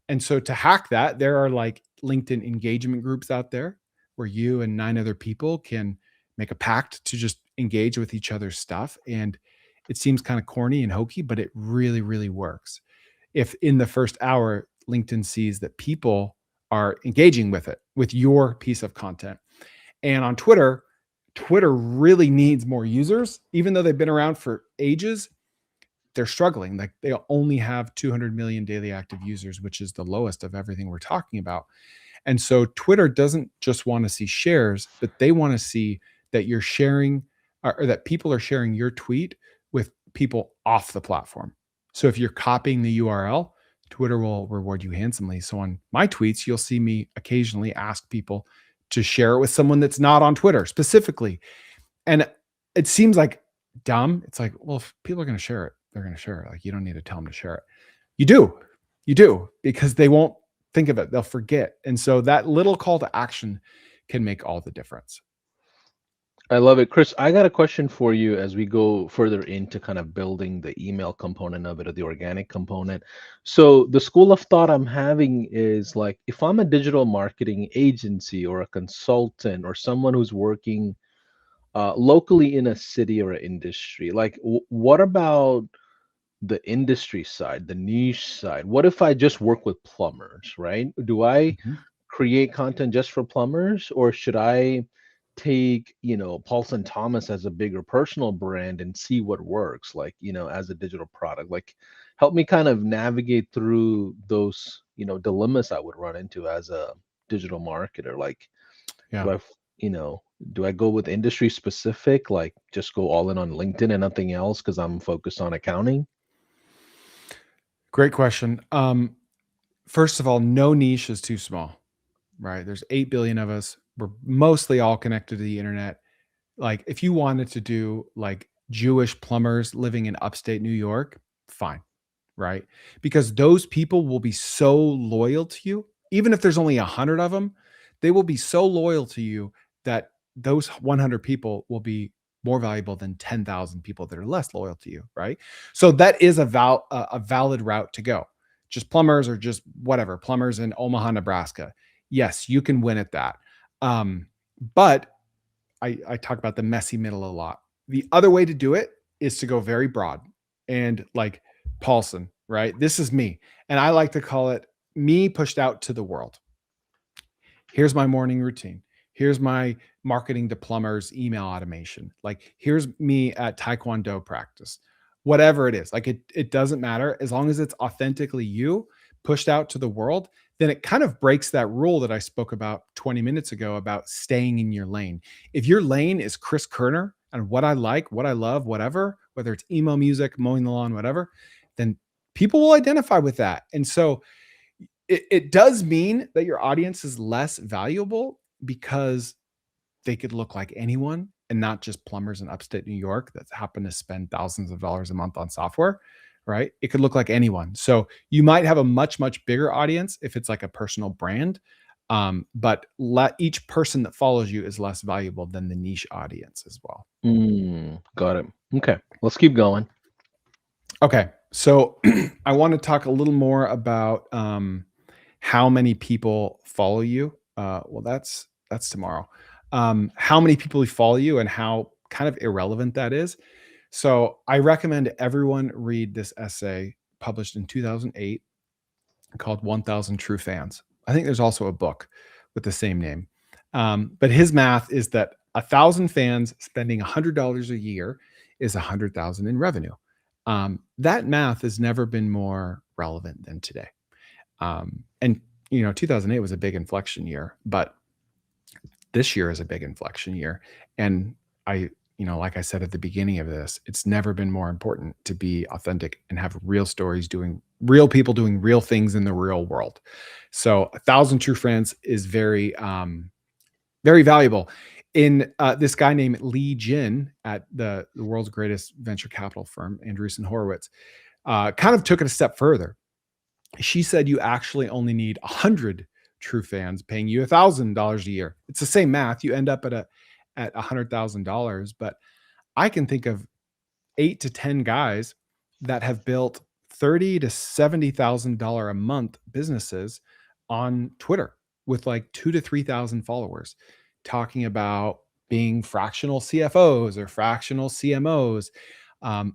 And so to hack that, there are like LinkedIn engagement groups out there where you and 9 other people can make a pact to just engage with each other's stuff. And it seems kind of corny and hokey, but it really, really works. If in the first hour, LinkedIn sees that people are engaging with it, with your piece of content. And on Twitter, Twitter really needs more users, even though they've been around for ages. They're struggling. Like they only have 200 million daily active users, which is the lowest of everything we're talking about. And so Twitter doesn't just want to see shares, but they want to see that you're sharing or that people are sharing your tweet with people off the platform. So if you're copying the URL, Twitter will reward you handsomely. So on my tweets, you'll see me occasionally ask people to share it with someone that's not on Twitter specifically. And it seems like dumb. It's like, well, if people are going to share it, they're going to share it. Like you don't need to tell them to share it. You do, because they won't think of it. They'll forget. And so that little call to action can make all the difference. I love it. Chris, I got a question for you as we go further into kind of building the email component of it or the organic component. So the school of thought I'm having is like if I'm a digital marketing agency or a consultant or someone who's working locally in a city or an industry, like what about the industry side, the niche side? What if I just work with plumbers, right? Do I Mhm. create content just for plumbers, or should I take, Paulson Thomas as a bigger personal brand and see what works, like, as a digital product? Like, help me kind of navigate through those, dilemmas I would run into as a digital marketer. Like, Yeah. do I, you know, do I go with industry specific, like just go all in on LinkedIn and nothing else because I'm focused on accounting? Great question. First of all, no niche is too small, right? There's 8 billion of us. We're mostly all connected to the internet. Like if you wanted to do like Jewish plumbers living in upstate New York, fine, right? Because those people will be so loyal to you. Even if there's only 100 of them, they will be so loyal to you that those 100 people will be more valuable than 10,000 people that are less loyal to you, right? So that is a valid route to go. Just plumbers or just whatever, plumbers in Omaha, Nebraska. Yes, you can win at that. But I talk about the messy middle a lot. The other way to do it is to go very broad and like Paulson, right? This is me. And I like to call it me pushed out to the world. Here's my morning routine. Here's my marketing to plumbers email automation. Like here's me at Taekwondo practice. Whatever it is, like it doesn't matter as long as it's authentically you pushed out to the world, then it kind of breaks that rule that I spoke about 20 minutes ago about staying in your lane. If your lane is Chris Koerner and what I like, what I love, whatever, whether it's emo music, mowing the lawn, whatever, then people will identify with that. And so it does mean that your audience is less valuable because they could look like anyone and not just plumbers in upstate New York that happen to spend thousands of dollars a month on software, right? It could look like anyone. So you might have a much, much bigger audience if it's like a personal brand. But each person that follows you is less valuable than the niche audience as well. Got it. Okay, let's keep going. Okay, so I want to talk a little more about how many people follow you. Well, that's tomorrow. How many people follow you and how kind of irrelevant that is. So I recommend everyone read this essay published in 2008 called 1000 True Fans. I think there's also a book with the same name. But his math is that 1,000 fans spending $100 a year is 100,000 in revenue. That math has never been more relevant than today. And 2008 was a big inflection year, but this year is a big inflection year. And like I said at the beginning of this, it's never been more important to be authentic and have real stories, doing real people doing real things in the real world. So 1,000 True Friends is very, very valuable. In this guy named Lee Jin at the world's greatest venture capital firm, Andreessen Horowitz, kind of took it a step further. She said you actually only need 100 true fans paying you $1,000 a year. It's the same math. You end up at $100,000. But I can think of 8 to 10 guys that have built $30,000 to $70,000 a month businesses on Twitter with like 2,000 to 3,000 followers, talking about being fractional CFOs or fractional CMOs.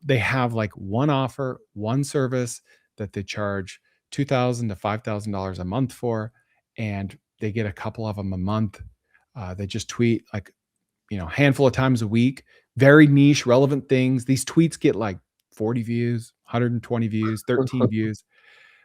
They have like one offer, one service that they charge $2,000 to $5,000 a month for, and they get a couple of them a month. They just tweet like, handful of times a week, very niche, relevant things. These tweets get like 40 views, 120 views, 13 views,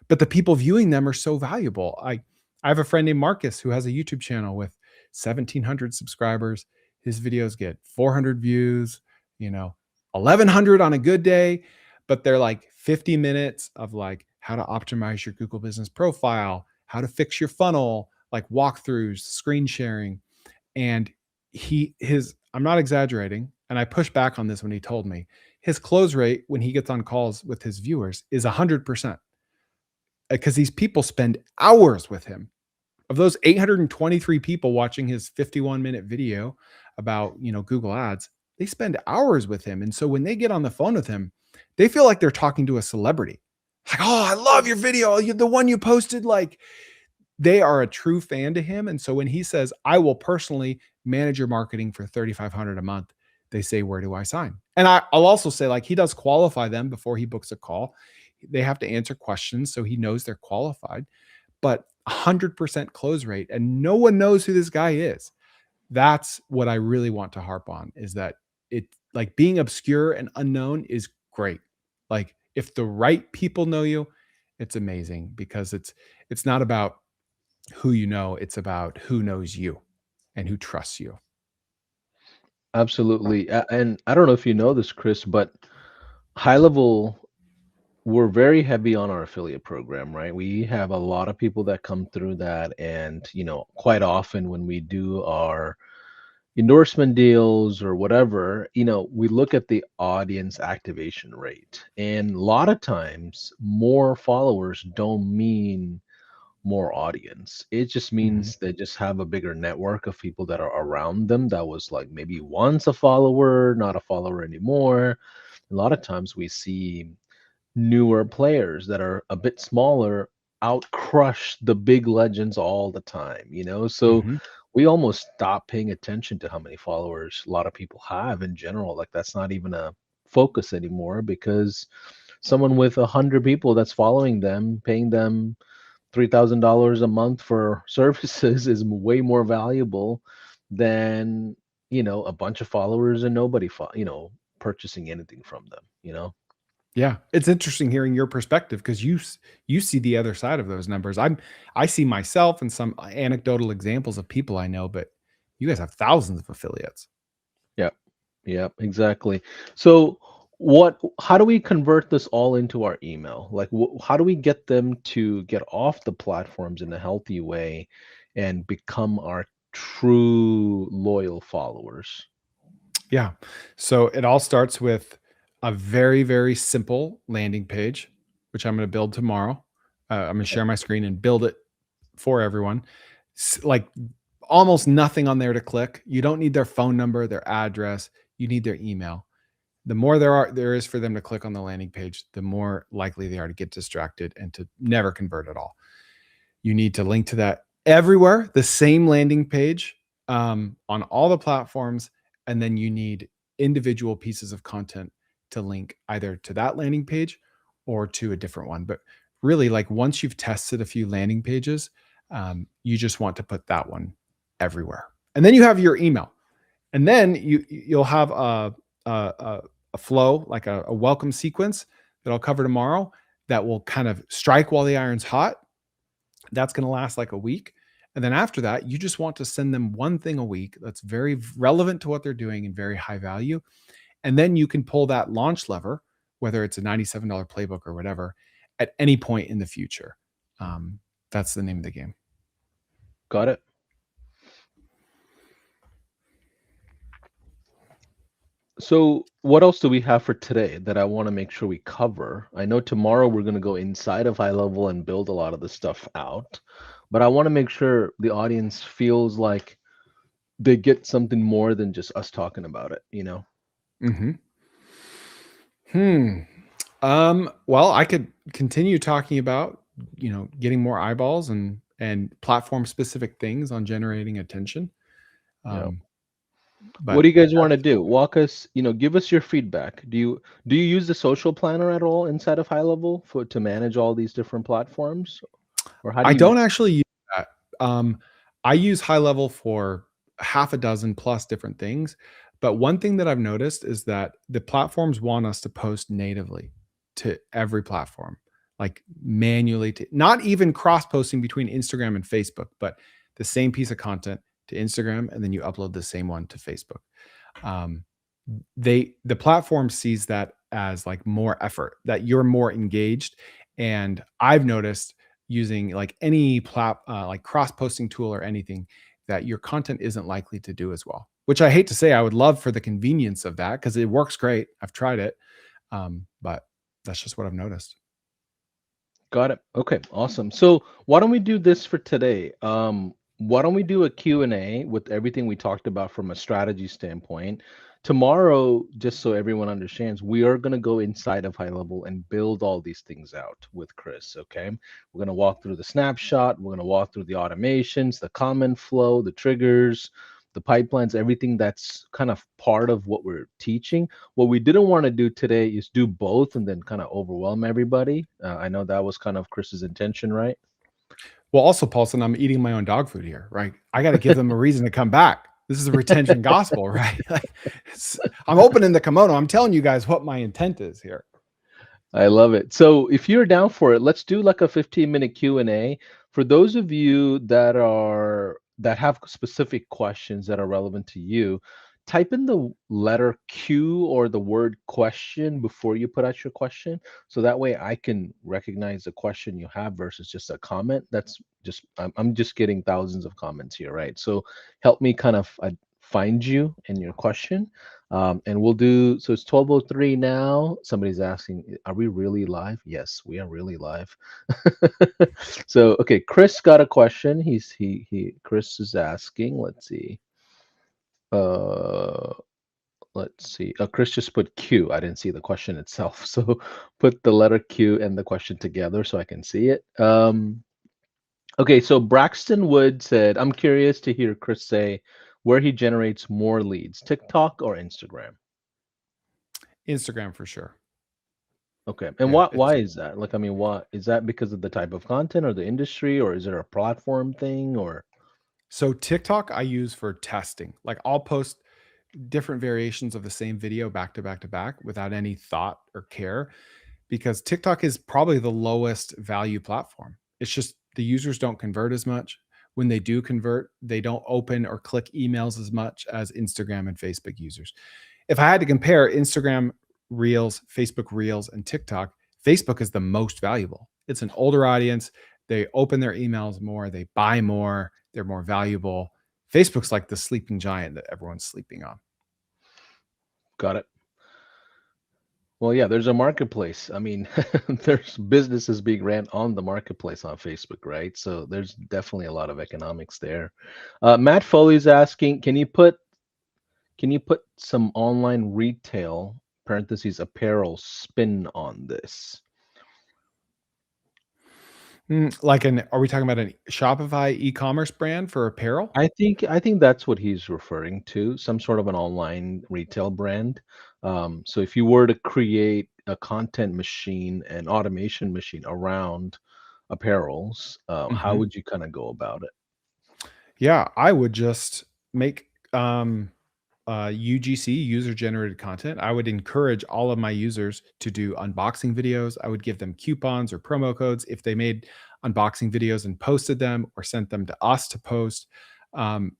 but the people viewing them are so valuable. I have a friend named Marcus who has a YouTube channel with 1,700 subscribers. His videos get 400 views, 1,100 on a good day, but they're like 50 minutes of like how to optimize your Google business profile, how to fix your funnel, like walkthroughs, screen sharing. And I'm not exaggerating, and I pushed back on this when he told me, his close rate when he gets on calls with his viewers is 100%, because these people spend hours with him. Of those 823 people watching his 51-minute video about, Google Ads, they spend hours with him. And so when they get on the phone with him, they feel like they're talking to a celebrity. Like, oh, I love your video. The one you posted, like, they are a true fan to him. And so when he says, I will personally manage your marketing for $3,500 a month, they say, where do I sign? And I'll also say, like, he does qualify them before he books a call. They have to answer questions so he knows they're qualified. But 100% close rate, and no one knows who this guy is. That's what I really want to harp on, is that it, like, being obscure and unknown is great. Like, if the right people know you, it's amazing, because it's not about who you know, it's about who knows you and who trusts you. Absolutely. And I don't know if you know this, Chris, but high level, we're very heavy on our affiliate program, right? We have a lot of people that come through that. And, quite often when we do our endorsement deals or whatever, we look at the audience activation rate. And a lot of times, more followers don't mean more audience. It just Mhm. means they just have a bigger network of people that are around them that was like maybe once a follower, not a follower anymore. A lot of times we see newer players that are a bit smaller outcrush the big legends all the time. So Mhm. we almost stop paying attention to how many followers a lot of people have in general. Like that's not even a focus anymore, because someone with 100 people that's following them, paying them $3,000 a month for services is way more valuable than a bunch of followers and nobody purchasing anything from them. Yeah, it's interesting hearing your perspective, because you see the other side of those numbers. I see myself and some anecdotal examples of people I know, but you guys have thousands of affiliates. Yeah, yeah, exactly. So how do we convert this all into our email? Like how do we get them to get off the platforms in a healthy way and become our true loyal followers? Yeah. So it all starts with a very, very simple landing page, which I'm going to build tomorrow. I'm going to share my screen and build it for everyone. like almost nothing on there to click. You don't need their phone number, their address. You need their email. The more there is for them to click on the landing page, the more likely they are to get distracted and to never convert at all. You need to link to that everywhere, the same landing page, on all the platforms. And then you need individual pieces of content to link either to that landing page or to a different one. But really, like once you've tested a few landing pages, you just want to put that one everywhere. And then you have your email. And then you'll have a flow, like a welcome sequence that I'll cover tomorrow that will kind of strike while the iron's hot. That's going to last like a week. And then after that, you just want to send them one thing a week that's very relevant to what they're doing and very high value. And then you can pull that launch lever, whether it's a $97 playbook or whatever, at any point in the future. That's the name of the game. Got it. So what else do we have for today that I want to make sure we cover? I know tomorrow we're going to go inside of HighLevel and build a lot of the stuff out, but I want to make sure the audience feels like they get something more than just us talking about it, you know? Well, I could continue talking about, getting more eyeballs and platform specific things on generating attention. Yeah. But What do you guys want to do? Walk us, give us your feedback. Do you use the social planner at all inside of HighLevel to manage all these different platforms? Or how do I you don't actually use that. I use HighLevel for half a dozen plus different things. But one thing that I've noticed is that the platforms want us to post natively to every platform, like manually, not even cross posting between Instagram and Facebook, but the same piece of content to Instagram, and then you upload the same one to Facebook. The platform sees that as like more effort, that you're more engaged. And I've noticed using like any like cross posting tool or anything, that your content isn't likely to do as well, which I hate to say. I would love for the convenience of that because it works great. I've tried it. But that's just what I've noticed. Got it. Okay, awesome. So why don't we do this for today? Why don't we do a Q&A with everything we talked about from a strategy standpoint? Tomorrow, just so everyone understands, we are going to go inside of HighLevel and build all these things out with Chris, okay? We're going to walk through the snapshot. We're going to walk through the automations, the comment flow, the triggers, the pipelines, everything that's kind of part of what we're teaching. What we didn't want to do today is do both and then kind of overwhelm everybody. I know that was kind of Chris's intention, right? Well, also, Paulson, I'm eating my own dog food here, right? I got to give them a reason to come back. This is a retention gospel, right? I'm opening the kimono. I'm telling you guys what my intent is here. I love it. So if you're down for it, let's do like a 15-minute Q&A. For those of you that have specific questions that are relevant to you, type in the letter Q or the word question before you put out your question. So that way I can recognize the question you have versus just a comment. That's just, I'm just getting thousands of comments here, right? So help me kind of find you and your question. And we'll do, so it's 12:03 now. Somebody's asking, are we really live? Yes, we are really live. So, okay, Chris got a question. Chris is asking, let's see. Chris just put Q. I didn't see the question itself. So put the letter Q and the question together so I can see it. Okay, so Braxton Wood said, I'm curious to hear Chris say where he generates more leads, TikTok or Instagram? Instagram for sure. Okay, and Yeah, why is that? Like, I mean, what is that, because of the type of content or the industry, or is it a platform thing, or? So TikTok I use for testing. Like I'll post different variations of the same video back to back to back without any thought or care, because TikTok is probably the lowest value platform. It's just the users don't convert as much. When they do convert, they don't open or click emails as much as Instagram and Facebook users. If I had to compare Instagram Reels, Facebook Reels, and TikTok, Facebook is the most valuable. It's an older audience. They open their emails more, they buy more, they're more valuable. Facebook's like the sleeping giant that everyone's sleeping on. Got it. Well, yeah, there's a marketplace. I mean, there's businesses being ran on the marketplace on Facebook, right? So there's definitely a lot of economics there. Matt Foley's asking, can you put some online retail parentheses apparel spin on this? Like are we talking about a Shopify e-commerce brand for apparel? I think that's what he's referring to, some sort of an online retail brand. So if you were to create a content machine and automation machine around apparels, how Mhm. would you kind of go about it? Yeah, I would just make UGC, user generated content. I would encourage all of my users to do unboxing videos. I would give them coupons or promo codes if they made unboxing videos and posted them or sent them to us to post.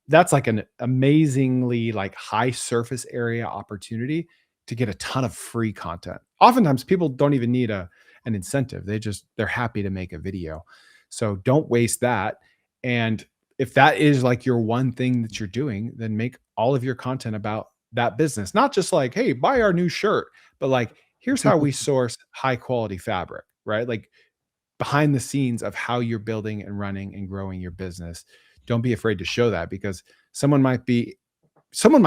That's like an amazingly like high surface area opportunity to get a ton of free content. Oftentimes people don't even need an incentive. They're happy to make a video. So don't waste that. And if that is like your one thing that you're doing, then make all of your content about that business. Not just like, hey, buy our new shirt, but like, here's how we source high quality fabric, right? Like behind the scenes of how you're building and running and growing your business. Don't be afraid to show that because someone might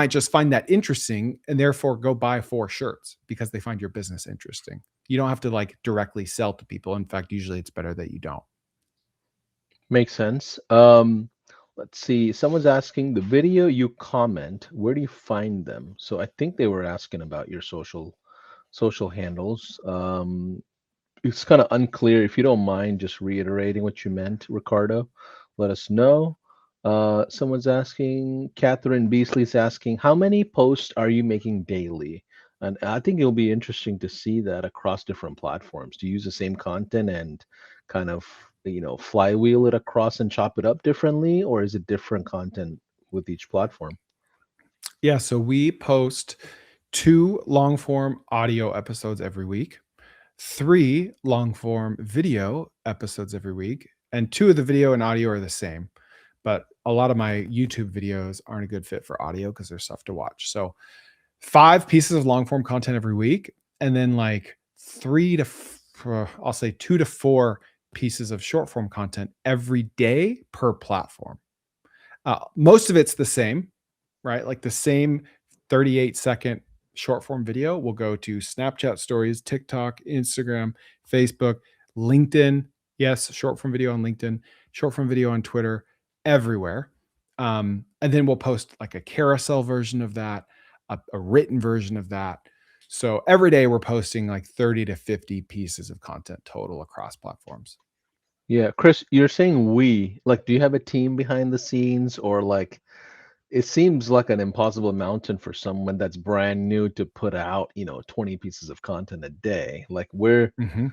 just find that interesting and therefore go buy 4 shirts because they find your business interesting. You don't have to like directly sell to people. In fact, usually it's better that you don't. Makes sense. Let's see. Someone's asking the video you comment, where do you find them? So I think they were asking about your social handles. It's kind of unclear. If you don't mind just reiterating what you meant, Ricardo, let us know. Someone's asking, Catherine Beasley's asking, how many posts are you making daily? And I think it'll be interesting to see that across different platforms. Do you use the same content and kind of, flywheel it across and chop it up differently, or is it different content with each platform? Yeah. So we post 2 long form audio episodes every week, 3 long form video episodes every week, and 2 of the video and audio are the same. But a lot of my YouTube videos aren't a good fit for audio because there's stuff to watch. So 5 pieces of long form content every week, and then like I'll say 2 to 4 pieces of short form content every day per platform. Most of it's the same, right? Like the same 38-second short form video will go to Snapchat stories, TikTok, Instagram, Facebook, LinkedIn. Yes, short form video on LinkedIn, short form video on Twitter, everywhere. And then we'll post like a carousel version of that, a written version of that. So every day we're posting like 30 to 50 pieces of content total across platforms. Yeah, Chris, you're saying we, like, do you have a team behind the scenes, or like it seems like an impossible mountain for someone that's brand new to put out, 20 pieces of content a day. Like, where Mhm.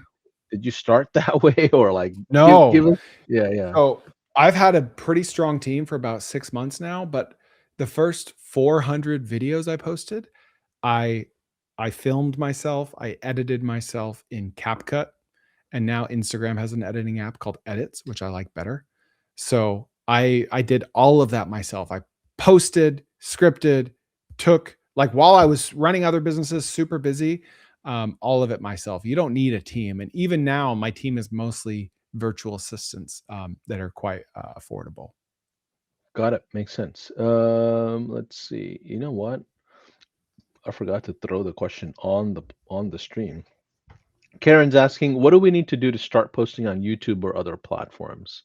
did you start that way, or like give No. us? Yeah, yeah. So I've had a pretty strong team for about 6 months now, but the first 400 videos I posted, I I filmed myself, I edited myself in CapCut, and now Instagram has an editing app called Edits, which I like better. So I did all of that myself. I posted, scripted, took like while I was running other businesses, super busy, all of it myself. You don't need a team, and even now, my team is mostly virtual assistants that are quite affordable. Got it. Makes sense. Let's see. You know what? I forgot to throw the question on the stream. Karen's asking, what do we need to do to start posting on YouTube or other platforms?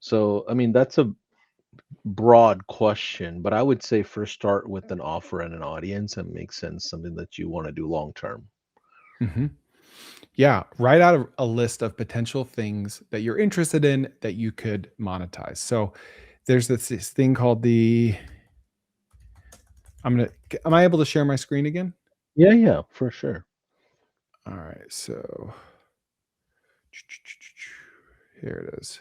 So, I mean, that's a broad question, but I would say first start with an offer and an audience and make sense something that you want to do long term. Mhm. Yeah, write out a list of potential things that you're interested in that you could monetize. So there's this thing called the am I able to share my screen again? Yeah, yeah, for sure. All right, so here it is.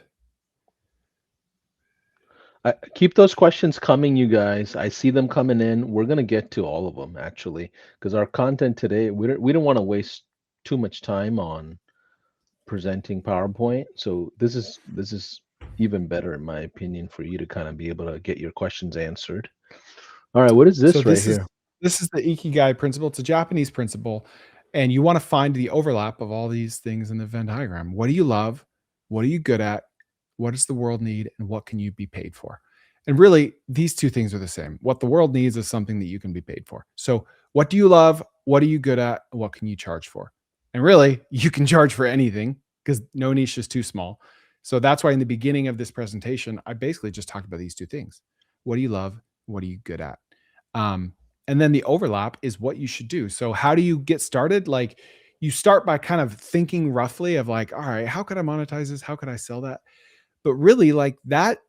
Keep those questions coming, you guys. I see them coming in. We're gonna get to all of them actually, because our content today, we don't want to waste too much time on presenting PowerPoint. So this is even better in my opinion for you to kind of be able to get your questions answered. All right, what is So this right here? this is the Ikigai principle. It's a Japanese principle, And you want to find the overlap of all these things in the Venn diagram. What do you love? What are you good at? What does the world need? And what can you be paid for? And really, these two things are the same. What the world needs is something that you can be paid for. So, what do you love? What are you good at? What can you charge for? And really, you can charge for anything because no niche is too small. So, that's why in the beginning of this presentation, I basically just talked about these two things. What do you love? What are you good at? Um, and then the overlap is what you should do. So, how do you get started? Like, you start by kind of thinking roughly of like, all right, how could I monetize this? How could I sell that? But really, like that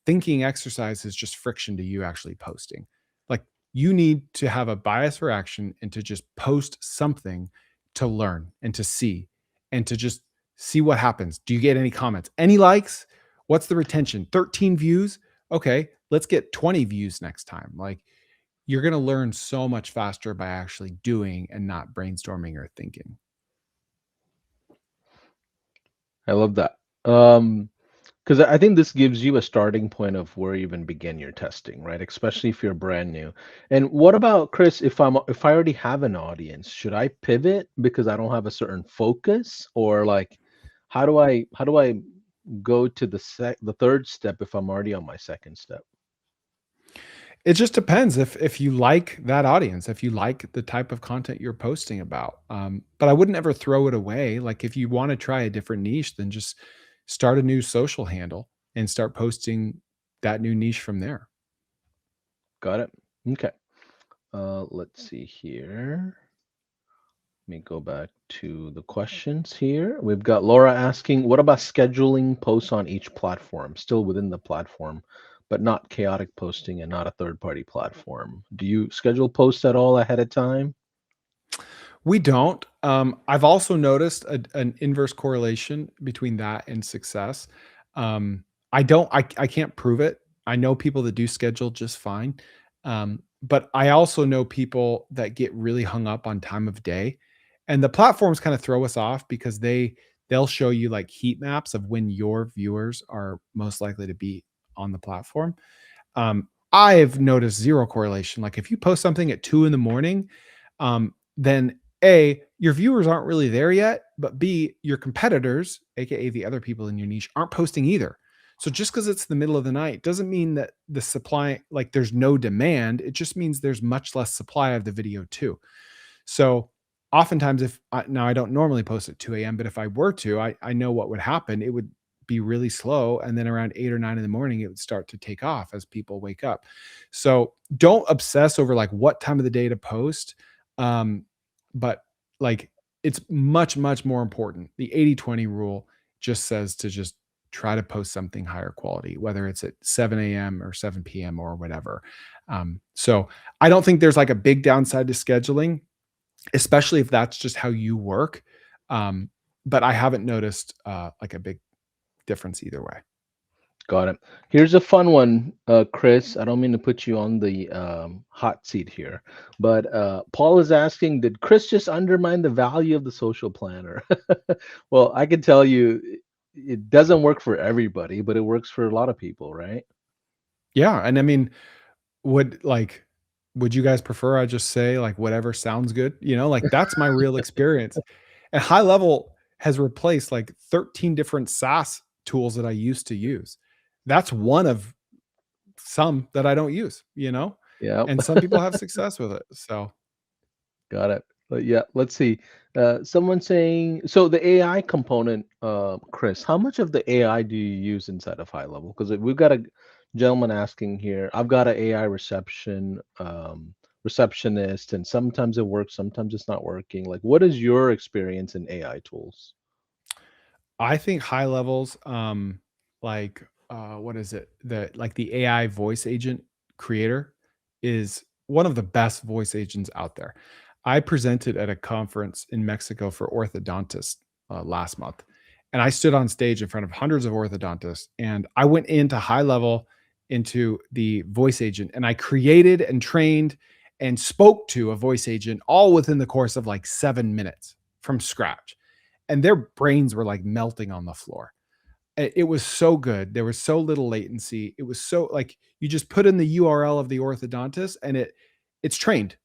thinking exercise is just friction to you actually posting. Like you need to have a bias for action and to just post something to learn and to see and to just see what happens. Do you get any comments? Any likes? What's the retention? 13 views? Okay, let's get 20 views next time. Like you're going to learn so much faster by actually doing and not brainstorming or thinking. I love that. Because I think this gives you a starting point of where you even begin your testing, right? Especially if you're brand new. And what about Chris? If I already have an audience, should I pivot because I don't have a certain focus, or like, how do I go to the third step if I'm already on my second step? It just depends if you like that audience, if you like the type of content you're posting about. But I wouldn't ever throw it away. Like if you want to try a different niche, then just start a new social handle and start posting that new niche from there. Got it. Okay. Let's see here. Let me go back to the questions here. We've got Laura asking, what about scheduling posts on each platform, still within the platform, but not chaotic posting and not a third-party platform? Do you schedule posts at all ahead of time? We don't. I've also noticed an inverse correlation between that and success. I don't. I can't prove it. I know people that do schedule just fine, but I also know people that get really hung up on time of day, and the platforms kind of throw us off because they'll show you like heat maps of when your viewers are most likely to be on the platform. I've noticed zero correlation. Like if you post something at 2 in the morning, then A, your viewers aren't really there yet, but B, your competitors, aka the other people in your niche, aren't posting either. So just because it's the middle of the night doesn't mean that the supply, like there's no demand. It just means there's much less supply of the video too. So oftentimes, now I don't normally post at 2 a.m., but if I were to, I know what would happen. It would be really slow. And then around 8 or 9 in the morning, it would start to take off as people wake up. So don't obsess over like what time of the day to post. Um, but like it's much, much more important. The 80/20 rule just says to just try to post something higher quality, whether it's at 7 a.m. or 7 p.m. or whatever. So I don't think there's like a big downside to scheduling, especially if that's just how you work. But I haven't noticed like a big difference either way. Got it. Here's a fun one, Chris. I don't mean to put you on the hot seat here, but Paul is asking, did Chris just undermine the value of the social planner? Well, I can tell you it doesn't work for everybody, but it works for a lot of people, right? Yeah. And I mean, would like, would you guys prefer I just say like whatever sounds good? Like that's my real experience. And High Level has replaced like 13 different SaaS tools that I used to use. That's one of some that I don't use. Yeah. And some people have success with it. So Got it. But yeah, let's see. Someone saying, so the AI component, Chris, how much of the AI do you use inside of High Level? Because we've got a gentleman asking here. I've got an AI receptionist, and sometimes it works, sometimes it's not working. Like, what is your experience in AI tools? I think High Levels, like what is it? The AI voice agent creator is one of the best voice agents out there. I presented at a conference in Mexico for orthodontists last month, and I stood on stage in front of hundreds of orthodontists, and I went into High Level into the voice agent, and I created and trained and spoke to a voice agent all within the course of like 7 minutes from scratch, and their brains were like melting on the floor. It was so good. There was so little latency. It was so like you just put in the URL of the orthodontist and it's trained.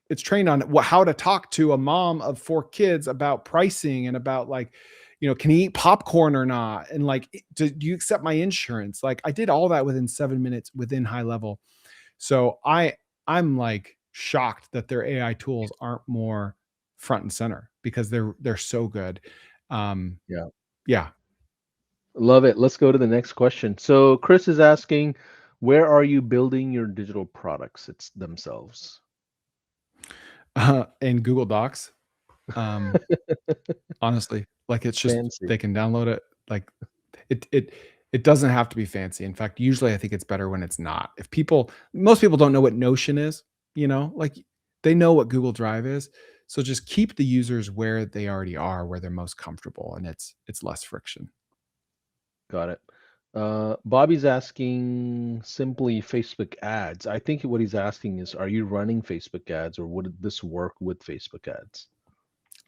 it's trained on how to talk to a mom of 4 kids about pricing and about like, can he eat popcorn or not? And like, do you accept my insurance? Like I did all that within 7 minutes within HighLevel. So I'm like shocked that their AI tools aren't more front and center because they're so good. Um, Yeah. yeah. Love it. Let's go to the next question. So Chris is asking, where are you building your digital products it's themselves? In Google Docs. Um, honestly, like it's just Fancy. they can download it. Like it doesn't have to be fancy. In fact, usually I think it's better when it's not. If most people don't know what Notion is, like they know what Google Drive is. So just keep the users where they already are, where they're most comfortable, and it's less friction. Got it. Bobby's asking simply Facebook ads. I think what he's asking is, are you running Facebook ads or would this work with Facebook ads?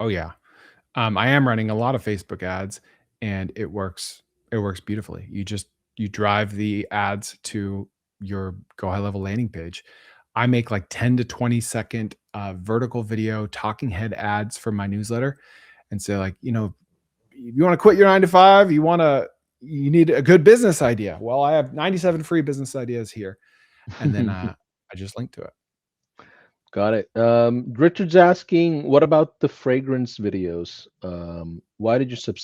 Oh yeah. I am running a lot of Facebook ads and it works. It works beautifully. You drive the ads to your Go High Level landing page. I make like 10 to 20-second vertical video talking head ads for my newsletter and say like, you want to quit your 9 to 5, you need a good business idea. Well, I have 97 free business ideas here. And then I just link to it. Got it. Richard's asking, what about the fragrance videos? Why did your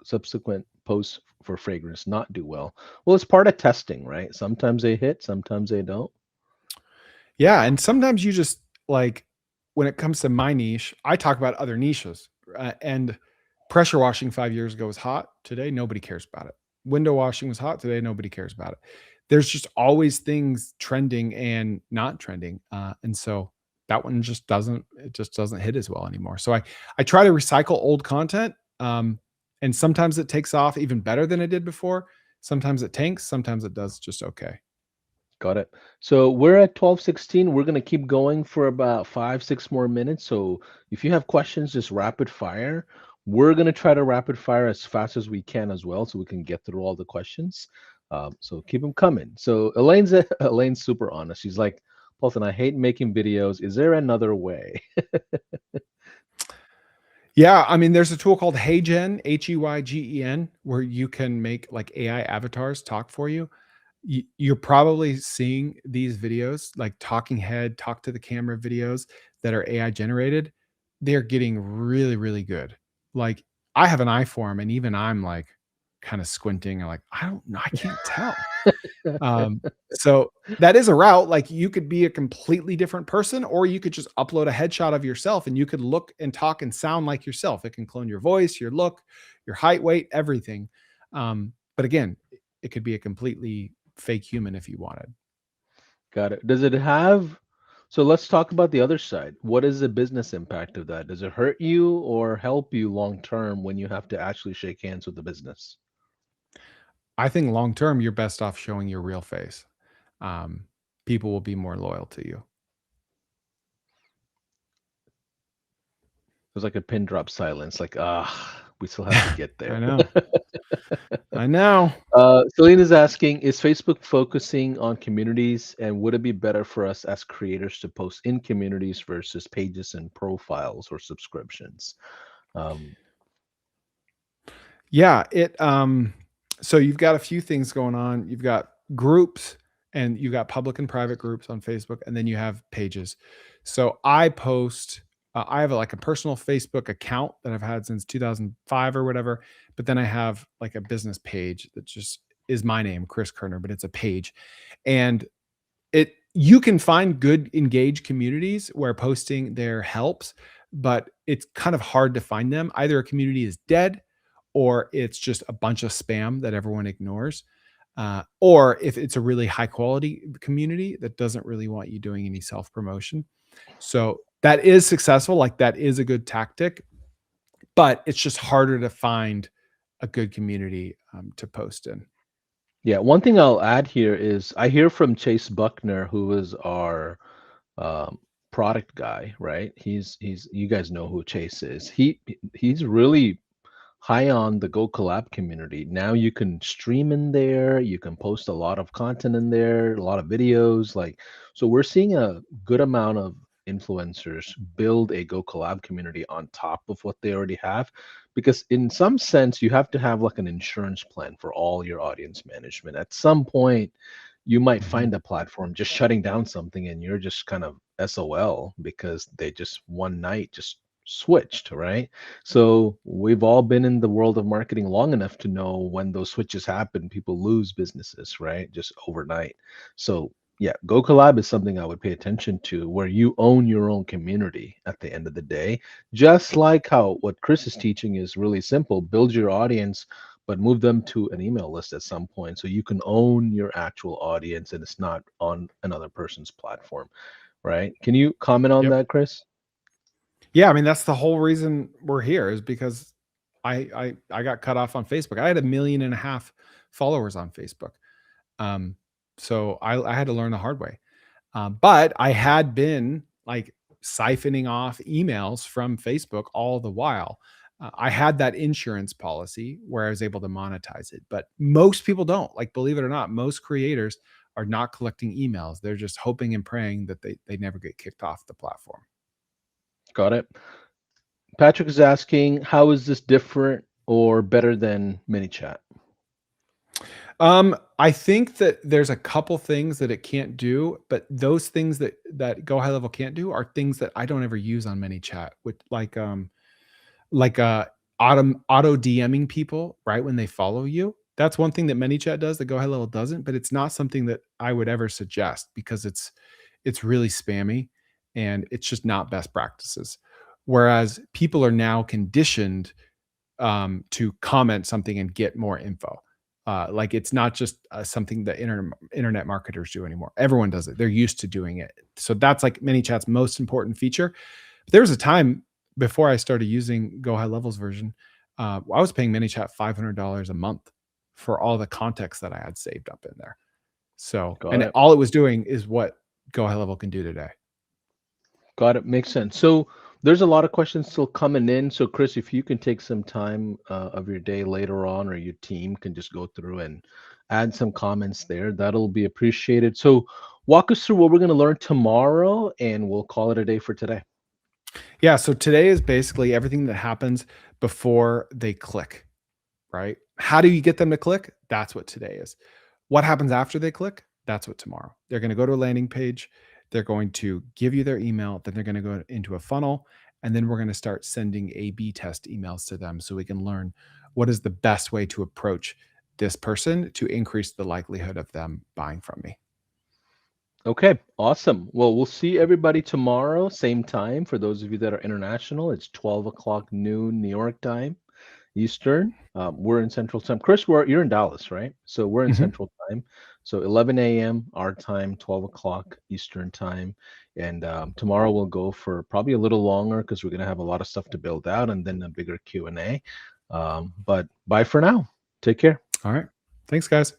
subsequent posts for fragrance not do well? Well, it's part of testing, right? Sometimes they hit, sometimes they don't. Yeah, and sometimes you just like when it comes to my niche, I talk about other niches. And pressure washing 5 years ago was hot. Today, nobody cares about it. Window washing was hot. Today, nobody cares about it. There's just always things trending and not trending, and so that one just doesn't hit as well anymore. So I try to recycle old content, and sometimes it takes off even better than it did before. Sometimes it tanks. Sometimes it does just okay. Got it. So we're at 12:16. We're gonna keep going for about 5, 6 more minutes. So if you have questions, just rapid fire. We're gonna try to rapid fire as fast as we can as well, so we can get through all the questions. So keep them coming. So Elaine's Elaine's super honest. She's like, Paulson, I hate making videos. Is there another way? Yeah, I mean, there's a tool called HeyGen, HeyGen, where you can make like AI avatars talk for you. You're probably seeing these videos, like talking head, talk to the camera videos that are AI generated. They're getting really, really good. Like I have an eye for them, and even I'm like kind of squinting. I'm like, I don't know, I can't tell. So that is a route. Like you could be a completely different person, or you could just upload a headshot of yourself and you could look and talk and sound like yourself. It can clone your voice, your look, your height, weight, everything. But again, it could be a completely fake human if you wanted. Got it. Does it have? So let's talk about the other side. What is the business impact of that? Does it hurt you or help you long term when you have to actually shake hands with the business? I think long term, you're best off showing your real face. Um, People will be more loyal to you. There's like a pin drop silence, like, we still have to get I there. know. I know. Celine is asking, is Facebook focusing on communities and would it be better for us as creators to post in communities versus pages and profiles or subscriptions? Um, Yeah, so you've got a few things going on. You've got groups and you've got public and private groups on Facebook, and then you have pages. So I have like a personal Facebook account that I've had since 2005 or whatever, but then I have like a business page that just is my name, Chris Koerner, but it's a page. And you can find good engaged communities where posting there helps, but it's kind of hard to find them. Either a community is dead or it's just a bunch of spam that everyone ignores, or if it's a really high quality community that doesn't really want you doing any self promotion. So that is successful, like that is a good tactic, but it's just harder to find a good community to post in. yeah, one thing I'll add here is I hear from Chase Buckner, who is our um, product guy, right? He's you guys know who Chase is. He's really high on the Go Collab community. Now you can stream in there, you can post a lot of content in there, a lot of videos. Like, so we're seeing a good amount of influencers build a Go Collab community on top of what they already have, because in some sense you have to have like an insurance plan for all your audience management. At some point you might Mhm. find a platform just shutting down something and you're just kind of SOL because they just one night just switched, right? So we've all been in the world of marketing long enough to know when those switches happen, people lose businesses, right? Just overnight. So yeah, Go Collab is something I would pay attention to, where you own your own community at the end of the day. Just like how what Chris is teaching is really simple: build your audience, but move them to an email list at some point so you can own your actual audience and it's not on another person's platform, right? Can you comment on Yep. that, Chris? Yeah, I mean that's the whole reason we're here is because I got cut off on Facebook. I had 1.5 million followers on Facebook. Um, so I had to learn the hard way. But I had been like siphoning off emails from Facebook all the while. I had that insurance policy where I was able to monetize it, but most people don't. Like, believe it or not, most creators are not collecting emails. They're just hoping and praying that they never get kicked off the platform. Got it. Patrick is asking, how is this different or better than ManyChat? I think that there's a couple things that it can't do, but those things that Go High Level can't do are things that I don't ever use on ManyChat, with like auto DMing people right when they follow you. That's one thing that ManyChat does that Go High Level doesn't, but it's not something that I would ever suggest because it's really spammy and it's just not best practices. Whereas people are now conditioned to comment something and get more info. Like it's not just something that internet marketers do anymore. Everyone does it. They're used to doing it. So that's like ManyChat's most important feature. But there was a time before I started using Go High Levels version, I was paying ManyChat $500 a month for all the context that I had saved up in there. So, Got and it. all it was doing is what Go High Level can do today. Got it. Makes sense. So there's a lot of questions still coming in. So Chris, if you can take some time of your day later on, or your team can just go through and add some comments there, that'll be appreciated. So walk us through what we're going to learn tomorrow, and we'll call it a day for today. Yeah. So today is basically everything that happens before they click, right? How do you get them to click? That's what today is. What happens after they click? That's what tomorrow. They're going to go to a landing page. They're going to give you their email. Then they're going to go into a funnel. And then we're going to start sending A/B test emails to them so we can learn what is the best way to approach this person to increase the likelihood of them buying from me. Okay, awesome. Well, we'll see everybody tomorrow, same time. For those of you that are international, it's 12 o'clock noon New York time, Eastern. We're in Central Time. Chris, you're in Dallas, right? So we're in Mhm. Central Time. So 11 a.m. our time, 12 o'clock Eastern Time. And tomorrow we'll go for probably a little longer because we're going to have a lot of stuff to build out and then a bigger Q&A. But bye for now. Take care. All right. Thanks, guys.